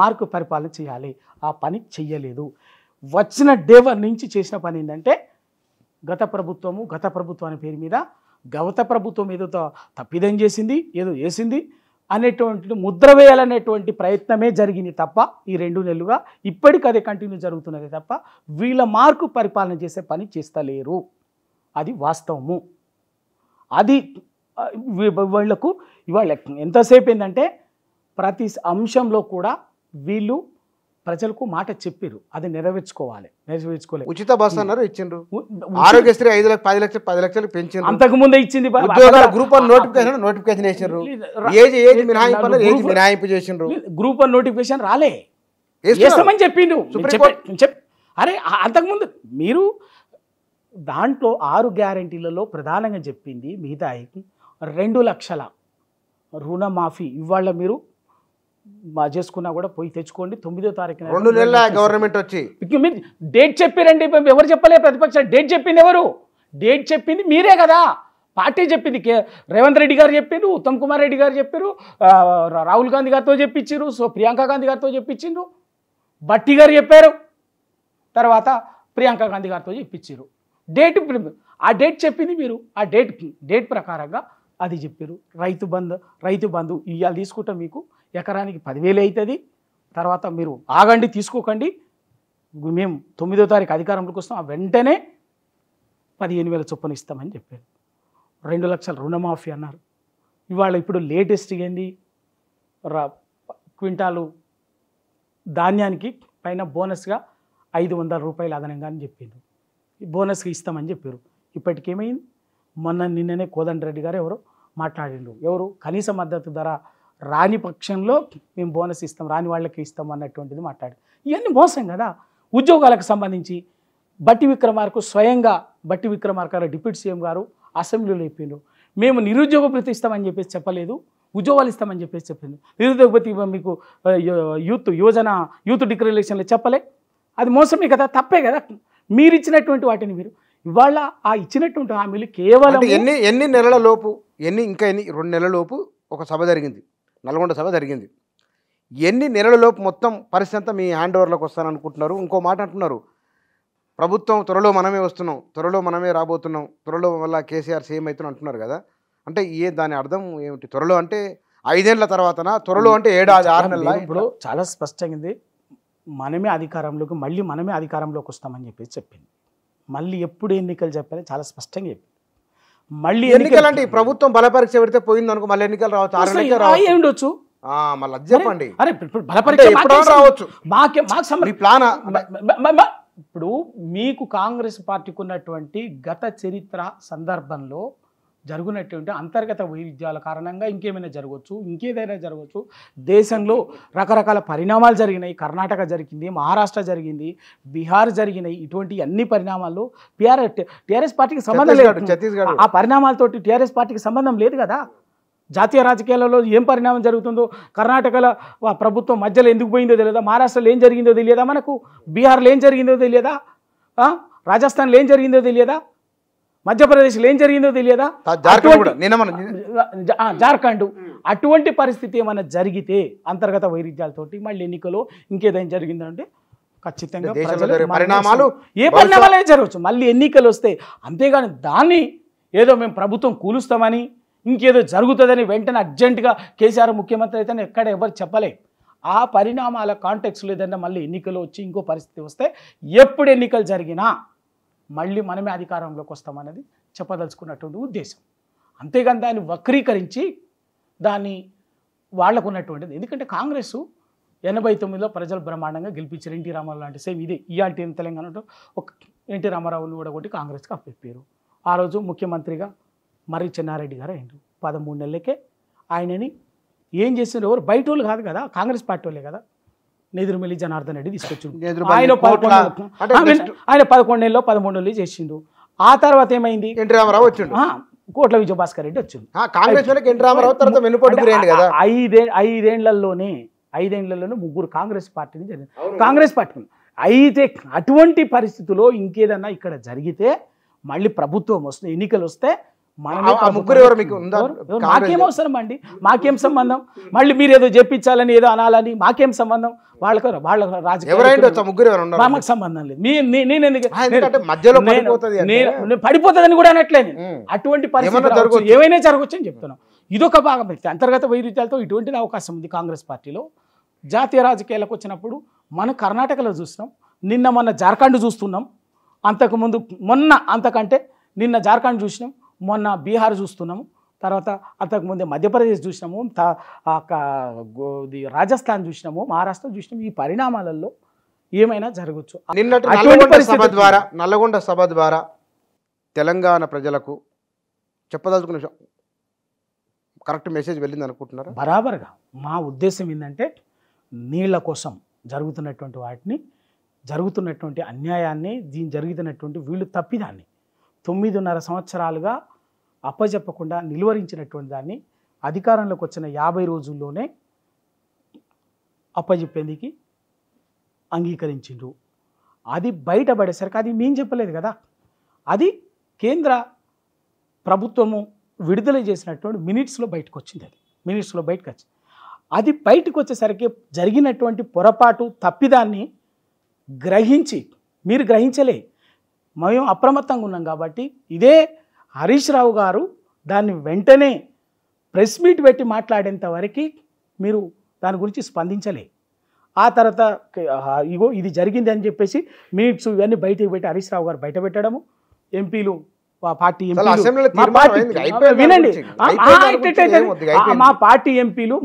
మార్క్ పరిపాలన చేయాలి. ఆ పని చెయ్యలేదు. వచ్చిన డే 1 నుంచి చేసిన పని ఏంటంటే, గత ప్రభుత్వాన్ని పేరు మీద గత ప్రభుత్వం ఏదో తప్పిదం చేసింది, ఏదో చేసింది అనేటువంటి ముద్ర వేయాలనేటువంటి ప్రయత్నమే జరిగింది తప్ప, ఈ 2 నెలలుగా ఇప్పటికీ అదే కంటిన్యూ జరుగుతున్నది తప్ప వీళ్ళ మార్కు పరిపాలన చేసే పని చేస్తలేరు. అది వాస్తవము. అది వీళ్లకు ఇవాళ ఎంతసేపు ఏంటంటే, ప్రతి అంశంలో కూడా వీళ్ళు ప్రజలకు మాట చెప్పారు, అది నెరవేర్చుకోలేదు. ఉచిత బస్ అన్నారు, ఇచ్చిండ్రు. ఆరోగ్యశ్రీ 10 లక్షలు పెంచారు, అంతకుముందే ఇచ్చింది. గ్రూప్ 1 నోటిఫికేషన్ వేసారు, ఏజ్ మినహాయింపు చేసిండ్రు. గ్రూప్ 1 నోటిఫికేషన్ రాలే, వేస్తామని చెప్పిండు. అరే అంతకుముందు మీరు దాంట్లో 6 గ్యారెంటీలలో ప్రధానంగా చెప్పింది మిగతా 2 లక్షల రుణమాఫీ ఇవాళ మీరు చేసుకున్నా కూడా పోయి తెచ్చుకోండి 9వ తారీఖున 2 నెలల గవర్నమెంట్ వచ్చి మీరు డేట్ చెప్పారండి. ఎవరు చెప్పలే ప్రతిపక్ష డేట్ చెప్పింది ఎవరు? డేట్ చెప్పింది మీరే కదా, పార్టీ చెప్పింది. రేవంత్ రెడ్డి గారు చెప్పారు, ఉత్తమ్ కుమార్ రెడ్డి గారు చెప్పారు, రాహుల్ గాంధీ గారితో చెప్పించారు, సో ప్రియాంక గాంధీ గారితో చెప్పించిండ్రు, భట్టి గారు చెప్పారు, తర్వాత ప్రియాంక గాంధీ గారితో చెప్పించారు. ఆ డేట్ చెప్పింది మీరు. ఆ డేట్ ప్రకారంగా అది చెప్పారు. రైతు బంధు ఇవాళ తీసుకుంటే మీకు ఎకరానికి 10,000 అవుతుంది. తర్వాత మీరు ఆగండి, తీసుకోకండి, మేము 9వ తారీఖు అధికారంలోకి వస్తాం, వెంటనే 15,000 చొప్పున ఇస్తామని చెప్పారు. 2 లక్షల రుణమాఫీ అన్నారు. ఇవాళ ఇప్పుడు లేటెస్ట్ ఏంది, క్వింటాలు ధాన్యానికి పైన బోనస్గా 500 రూపాయలు అదనంగా అని చెప్పిండు. బోనస్గా ఇస్తామని చెప్పారు. ఇప్పటికేమైంది? నిన్ననే కోదండరెడ్డి గారు ఎవరో మాట్లాడిండు. ఎవరు? కనీస మద్దతు ధర రాని పక్షంలో మేము బోనస్ ఇస్తాం, రాని వాళ్ళకి ఇస్తాం అన్నటువంటిది మాట్లాడు. ఇవన్నీ మోసం కదా. ఉద్యోగాలకు సంబంధించి బట్టి విక్రమార్క డిప్యూటీ సీఎం గారు అసెంబ్లీలో చెప్పిండు, మేము నిరుద్యోగ భృతి ఇస్తామని చెప్పేసి చెప్పలేదు, ఉద్యోగాలు ఇస్తామని చెప్పేసి చెప్పింది. నిరుద్యోగ భృతి మీకు యూత్ డిక్లరేషన్లో చెప్పలే. అది మోసమే కదా, తప్పే కదా. మీరు ఇచ్చినటువంటి వాటిని మీరు ఇవాళ ఆ ఇచ్చినటువంటి హామీలు కేవలం ఎన్ని నెలల లోపు 2 నెలల లోపు ఒక సభ జరిగింది, నల్గొండ సభ జరిగింది. ఎన్ని నెలల లోపు మొత్తం పరిస్థితి అంతా మీ హ్యాండ్ ఓవర్లోకి వస్తాననుకుంటున్నారు? ఇంకో మాట అంటున్నారు, ప్రభుత్వం త్వరలో మనమే వస్తున్నాం, త్వరలో మనమే రాబోతున్నాం, త్వరలో వల్ల కేసీఆర్ సీఎం అవుతున్నాం అంటున్నారు కదా. అంటే దాని అర్థం ఏమిటి? త్వరలో అంటే 5 ఏళ్ల తర్వాతనా? త్వరలో అంటే 7-6 నెలల? ఇప్పుడు చాలా స్పష్టంగా మనమే అధికారంలోకి వస్తామని చెప్పేసి చెప్పింది. మళ్ళీ ఎప్పుడు ఎన్నికలు చెప్పాలి చాలా స్పష్టంగా చెప్పింది. మళ్ళీ ఎన్నికలు అంటే ప్రభుత్వం బలపరీక్ష పెడితే పోయింది అనుకో, మళ్ళీ ఎన్నికలు రావచ్చు, 6 నెలలు ఉండొచ్చు. మళ్ళీ అది చెప్పండి. అరే ఇప్పుడు బలపరీక్ష రావచ్చు. ఇప్పుడు మీకు కాంగ్రెస్ పార్టీకి ఉన్నటువంటి గత చరిత్ర సందర్భంలో జరుగునటువంటి అంతర్గత వైరుధ్యాల కారణంగా ఇంకేమైనా జరగవచ్చు, ఇంకేదైనా జరగవచ్చు. దేశంలో రకరకాల పరిణామాలు జరిగినాయి. కర్ణాటక జరిగింది, మహారాష్ట్ర జరిగింది, బీహార్ జరిగినాయి. ఇటువంటి అన్ని పరిణామాల్లో టీఆర్ఎస్ పార్టీకి సంబంధం లేదు. ఆ పరిణామాలతోటి టీఆర్ఎస్ పార్టీకి సంబంధం లేదు కదా. జాతీయ రాజకీయాలలో ఏం పరిణామం జరుగుతుందో, కర్ణాటకలో ప్రభుత్వం మధ్యలో ఎందుకు పోయిందో తెలియదా, మహారాష్ట్రలో ఏం జరిగిందో తెలియదా, మనకు బీహార్లో ఏం జరిగిందో తెలియదా, రాజస్థాన్లో ఏం జరిగిందో తెలియదా, మధ్యప్రదేశ్లో ఏం జరిగిందో తెలియదా, జార్ఖండ్. అటువంటి పరిస్థితి ఏమైనా జరిగితే అంతర్గత వైరుధ్యాలతోటి మళ్ళీ ఎన్నికలో ఇంకేదైనా జరిగిందంటే ఖచ్చితంగా పరిణామాలు జరగవచ్చు. మళ్ళీ ఎన్నికలు వస్తే, అంతేగాని దాన్ని ఏదో మేము ప్రభుత్వం కూలుస్తామని ఇంకేదో జరుగుతుందని వెంటనే అర్జెంటుగా కేసీఆర్ ముఖ్యమంత్రి అయితే ఎక్కడ ఎవరు చెప్పలే. ఆ పరిణామాల కాంటెక్స్లో ఏదైనా మళ్ళీ ఎన్నికలు వచ్చి ఇంకో పరిస్థితి వస్తే, ఎప్పుడు ఎన్నికలు జరిగినా మళ్ళీ మనమే అధికారంలోకి వస్తామనేది చెప్పదలుచుకున్నటువంటి ఉద్దేశం. అంతేగాని దాన్ని వక్రీకరించి దాన్ని వాళ్లకు ఉన్నటువంటిది. ఎందుకంటే కాంగ్రెస్ 89లో ప్రజలు బ్రహ్మాండంగా గెలిపించారు. ఎన్టీ రామారావు లాంటి సేమ్ ఇదే ఇయాల్టీ తెలంగాణలో ఒక ఎన్టీ రామారావుని కూడా ఒకటి కాంగ్రెస్కి అప్పచెప్పారు. ఆ రోజు ముఖ్యమంత్రిగా మర్రి చెన్నారెడ్డి గారు అయిండు. 13 నెలలకే ఆయనని ఏం చేసిన ఎవరు బయట వాళ్ళు కాదు కదా, కాంగ్రెస్ పార్టీ వాళ్ళే కదా. నెదురుమల్లి జనార్దన్ రెడ్డి తీసుకొచ్చిండు. ఆయన 11 నెలలో 13 నెలలు చేసిండు. ఆ తర్వాత ఏమైంది? ఎన్టీ రామారావు వచ్చిండు, కోట్ల విజయభాస్కర్ రెడ్డి వచ్చిండు. ఐదేళ్లలోనే 3 కాంగ్రెస్ పార్టీని జరిగింది. కాంగ్రెస్ పార్టీ అయితే అటువంటి పరిస్థితుల్లో ఇంకేదన్నా ఇక్కడ జరిగితే మళ్ళీ ప్రభుత్వం వస్తుంది, ఎన్నికలు వస్తే మాకేం అవసరం అండి, మాకేం సంబంధం? మళ్ళీ మీరు ఏదో చెప్పించాలని ఏదో అనాలని మాకేం సంబంధం? వాళ్ళ మాకు సంబంధం లేదు. నేను పడిపోతుందని కూడా అనట్లేదు. అటువంటి పరిస్థితి ఏమైనా జరగవచ్చు అని చెప్తున్నాం. ఇదొక భాగం. అంతర్గత వైరుధ్యాలతో ఇటువంటిది అవకాశం ఉంది కాంగ్రెస్ పార్టీలో. జాతీయ రాజకీయాలకు వచ్చినప్పుడు మనం కర్ణాటకలో చూస్తున్నాం, మొన్న జార్ఖండ్ చూస్తున్నాం, అంతకంటే నిన్న జార్ఖండ్ చూసినాం, మొన్న బీహార్ చూస్తున్నాము, తర్వాత అంతకుముందే మధ్యప్రదేశ్ చూసినాము, రాజస్థాన్ చూసినాము, మహారాష్ట్ర చూసినాము. ఈ పరిణామాలలో ఏమైనా జరగచ్చు. నల్లగొండ సభ ద్వారా తెలంగాణ ప్రజలకు చెప్పదలుచుకున్న కరెక్ట్ మెసేజ్ వెళ్ళింది అనుకుంటున్నారా? బరాబర్గా మా ఉద్దేశం ఏంటంటే, నీళ్ల కోసం జరుగుతున్నటువంటి వాటిని, జరుగుతున్నటువంటి అన్యాయాన్ని, జరుగుతున్నటువంటి వీళ్ళు తప్పిదాన్ని 9.5 సంవత్సరాలుగా అప్పజెప్పకుండా నిలువరించినటువంటి దాన్ని అధికారంలోకి వచ్చిన 50 రోజుల్లోనే అప్పజెప్పేందుకు అంగీకరించిండ్రు. అది బయటపడేసరికి అది మేము చెప్పలేదు కదా, అది కేంద్ర ప్రభుత్వము విడుదల చేసినటువంటి మినిట్స్లో బయటకు వచ్చింది. అది బయటకు వచ్చేసరికి జరిగినటువంటి పొరపాటు తప్పిదాన్ని గ్రహించి, మీరు గ్రహించలే, మేము అప్రమత్తంగా ఉన్నాం కాబట్టి ఇదే హరీష్ రావు గారు దాన్ని వెంటనే ప్రెస్ మీట్ పెట్టి మాట్లాడేంత వరకు మీరు దాని గురించి స్పందించలే. ఆ తర్వాత ఇగో ఇది జరిగింది అని చెప్పేసి మినిట్స్ ఇవన్నీ బయటకు పెట్టి హరీష్ రావు గారు బయట పెట్టడము, ఎంపీలు పార్టీ వినండి, మా పార్టీ ఎంపీలు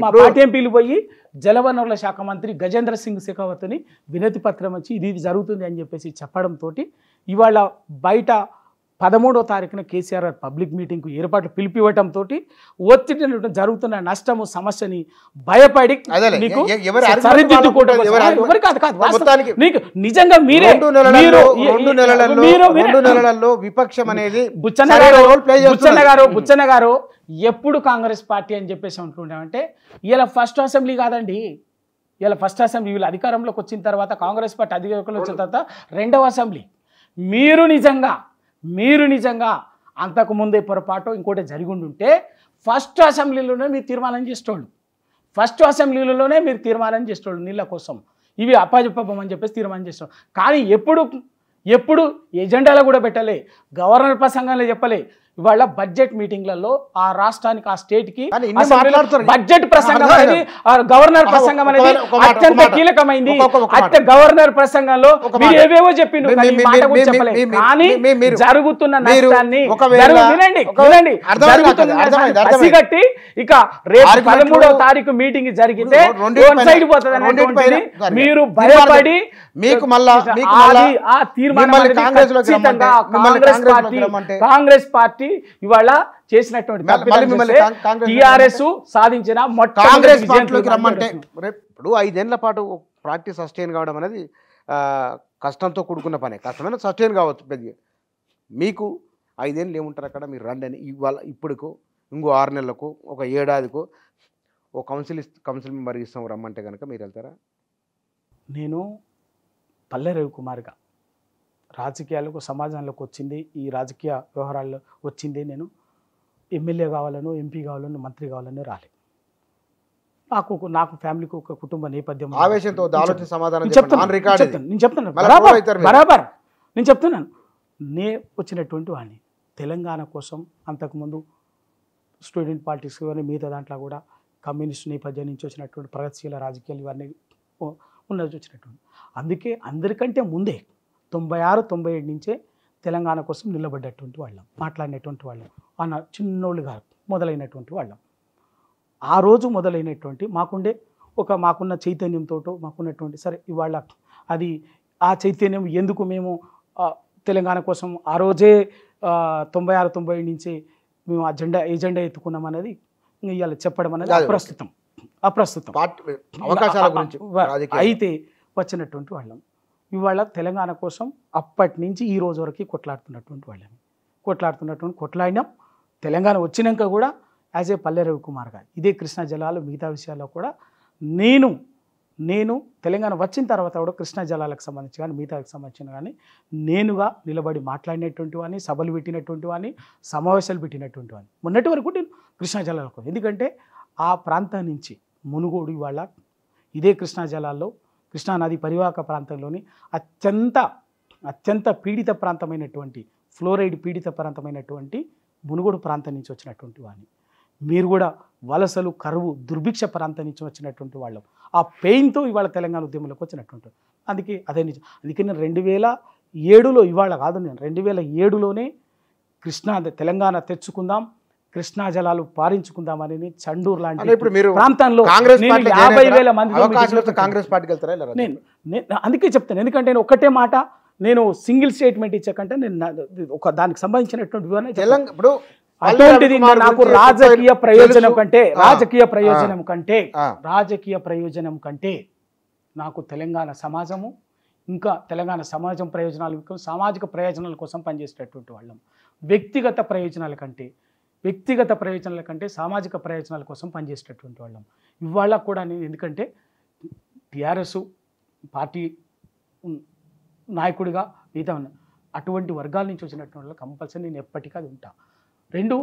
పోయి జలవనరుల శాఖ మంత్రి గజేంద్ర సింగ్ షెకావత్ని వినతి పత్రం వచ్చి ఇది జరుగుతుంది అని చెప్పేసి చెప్పడంతో ఇవాళ బయట 13వ తారీఖున కేసీఆర్ పబ్లిక్ మీటింగ్కు ఏర్పాట్లు పిలిపివ్వడంతో ఒత్తిడి జరుగుతున్న నష్టము సమస్యని భయపడి నిజంగా విపక్షం అనేది బుచ్చన్న గారు ఎప్పుడు కాంగ్రెస్ పార్టీ అని చెప్పేసి ఉంటుండే, ఇలా ఫస్ట్ అసెంబ్లీ కాదండి, ఇలా ఫస్ట్ అసెంబ్లీ వీళ్ళు అధికారంలోకి వచ్చిన తర్వాత కాంగ్రెస్ పార్టీ అధికారంలోకి వచ్చిన తర్వాత 2వ అసెంబ్లీ. మీరు నిజంగా అంతకుముందే పొరపాటు ఇంకోటి జరిగి ఉంటే ఫస్ట్ అసెంబ్లీలోనే మీరు తీర్మానం చేసేవాళ్ళు, నీళ్ళ కోసం ఇవి అప్పజెప్పమని చెప్పేసి తీర్మానం చేసేవాళ్ళు. కానీ ఎప్పుడు ఎజెండాలో కూడా పెట్టలే, గవర్నర్ ప్రసంగంలో చెప్పలే. ఇవాళ బడ్జెట్ మీటింగ్లలో ఆ రాష్ట్రానికి, ఆ స్టేట్కి బడ్జెట్ ప్రసంగం అనేది, గవర్నర్ ప్రసంగం అనేది అత్యంత కీలకమైంది. గవర్నర్ ప్రసంగంలో మీరు ఏవేవో చెప్పిండు, కానీ జరుగుతున్న నష్టాన్ని పసిగట్టి ఇక రేపు 13వ తారీఖు మీటింగ్ జరిగితే సైడ్ పోతుంది అనేటువంటిది మీరు భయపడి మీకు ఆ తీర్మానం కాంగ్రెస్ పార్టీ ఇవాళ చేసినటువంటి టిఆర్ఎస్ సాధించిన కాంగ్రెస్ పార్టీలోకి రమ్మంటే ఇప్పుడు 5 ఏళ్ల పాటు పార్టీ సస్టైన్ కావడం అనేది కష్టంతో కూడుకున్న పనే, కష్టమైన సస్టైన్ కావచ్చు. పెద్ద మీకు 5 ఏళ్ళు ఏముంటారు అక్కడ, మీరు రండి అని ఇవాళ ఇప్పుడుకు ఇంకో 6 నెలలకు ఒక ఏడాదికు ఓ కౌన్సిల్ మెంబర్ ఇస్తాం రమ్మంటే కనుక మీరు వెళ్తారా? నేను పల్లె రవికుమార్గా రాజకీయాలకు సమాజంలోకి వచ్చింది, ఈ రాజకీయ వ్యవహారాల్లో వచ్చింది. నేను ఎమ్మెల్యే కావాలను, ఎంపీ కావాలను, మంత్రి కావాలని రాలే. నాకు ఫ్యామిలీకి ఒక కుటుంబ నేపథ్యం, ఆవేశంతో సమాధానం నేను చెప్తున్నాను. వచ్చినటువంటి వాడిని తెలంగాణ కోసం అంతకుముందు స్టూడెంట్ పాలిటిక్స్ కానీ మిగతా దాంట్లో కూడా కమ్యూనిస్ట్ నేపథ్యం నుంచి వచ్చినటువంటి ప్రగతిశీల రాజకీయాలు ఇవన్నీ ఉన్నది వచ్చినటువంటి. అందుకే అందరికంటే ముందే 96-97 నుంచే తెలంగాణ కోసం నిలబడ్డటువంటి వాళ్ళం, మాట్లాడినటువంటి వాళ్ళం, అన్న చిన్నోళ్ళుగా మొదలైనటువంటి వాళ్ళం. ఆ రోజు మొదలైనటువంటి మాకున్న చైతన్యంతో మాకున్నటువంటి సరే ఇవాళ అది ఆ చైతన్యం ఎందుకు మేము తెలంగాణ కోసం ఆ రోజే 96-97 నుంచి మేము ఎజెండా ఎత్తుకున్నాం అనేది ఇవాళ చెప్పడం అనేది అప్రస్తుతం. అయితే వచ్చినటువంటి వాళ్ళం ఇవాళ తెలంగాణ కోసం అప్పటి నుంచి ఈ రోజు వరకు కొట్లాడినాం. తెలంగాణ వచ్చినాక కూడా యాజ్ ఏ పల్లె రవికుమార్గా ఇదే కృష్ణా జలాలు మిగతా విషయాల్లో కూడా నేను తెలంగాణ వచ్చిన తర్వాత కూడా కృష్ణా జలాలకు సంబంధించి కానీ మిగతాకి సంబంధించిన కానీ నేనుగా నిలబడి మాట్లాడినటువంటి వాడిని, సభలు పెట్టినటువంటి వాడిని, సమావేశాలు పెట్టినటువంటి వాడిని. మొన్నటి వరకు నేను కృష్ణా జలాలకు, ఎందుకంటే ఆ ప్రాంతం నుంచి మునుగోడు ఇవాళ ఇదే కృష్ణా జలాల్లో కృష్ణానది పరివాహక ప్రాంతంలోని అత్యంత పీడిత ప్రాంతమైనటువంటి ఫ్లోరైడ్ పీడిత ప్రాంతమైనటువంటి మునుగోడు ప్రాంతం నుంచి వచ్చినటువంటి వాడిని. మీరు కూడా వలసలు, కరువు, దుర్భిక్ష ప్రాంతం నుంచి వచ్చినటువంటి వాళ్ళం. ఆ పెయిన్తో ఇవాళ తెలంగాణ ఉద్యమంలోకి వచ్చినటువంటి అందుకే అదే నిజం. అందుకే నేను 2007లో ఇవాళ కాదు, నేను 2007లోనే తెలంగాణ తెచ్చుకుందాం, కృష్ణా జలాలు పారించుకుందామని చండూరు లాంటి ప్రాంతంలో 50,000 మంది కాంగ్రెస్ పార్టీకి వెళ్తారా? అందుకే చెప్తాను, ఎందుకంటే నేను ఒక్కటే మాట, నేను సింగిల్ స్టేట్మెంట్ ఇచ్చాకంటే నేను దానికి సంబంధించినటువంటి వివరణ ఇప్పుడు అటువంటిది నాకు రాజకీయ ప్రయోజనం కంటే నాకు తెలంగాణ సమాజము ఇంకా తెలంగాణ సమాజం ప్రయోజనాల కోసం, సామాజిక ప్రయోజనాల కోసం పనిచేసేటటువంటి వాళ్ళం. వ్యక్తిగత ప్రయోజనాల కంటే సామాజిక ప్రయోజనాల కోసం పనిచేసేటటువంటి వాళ్ళం. ఇవాళ కూడా నేను, ఎందుకంటే టీఆర్ఎస్ పార్టీ నాయకుడిగా మిగతా అటువంటి వర్గాల నుంచి వచ్చినటువంటి వాళ్ళు కంపల్సరీ నేను ఎప్పటికీ అది ఉంటా. రెండు,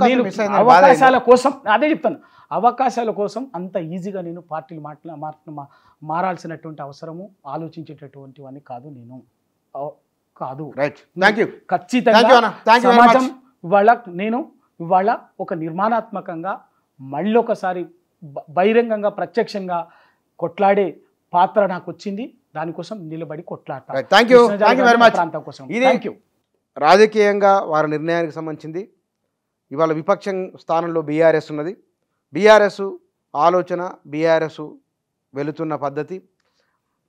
నేను అవకాశాల కోసం, అదే చెప్తాను, అవకాశాల కోసం అంత ఈజీగా నేను పార్టీలు మారాల్సినటువంటి అవసరము ఆలోచించేటటువంటివన్నీ కాదు. నేను కాదు. ఖచ్చితంగా సమాజం ఇవాళ ఒక నిర్మాణాత్మకంగా మళ్ళీ ఒకసారి బహిరంగంగా ప్రత్యక్షంగా కొట్లాడే పాత్ర నాకు వచ్చింది. దానికోసం నిలబడి కొట్లాడతాను. ప్రాంతం కోసం. రాజకీయంగా వారి నిర్ణయానికి సంబంధించింది. ఇవాళ విపక్షం స్థానంలో బీఆర్ఎస్ ఉన్నది. బీఆర్ఎస్ ఆలోచన, బీఆర్ఎస్ వెళుతున్న పద్ధతి,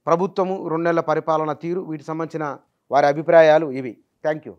ప్రభుత్వము 2 నెలల పరిపాలన తీరు, వీటికి సంబంధించిన వారి అభిప్రాయాలు ఇవి. Thank you.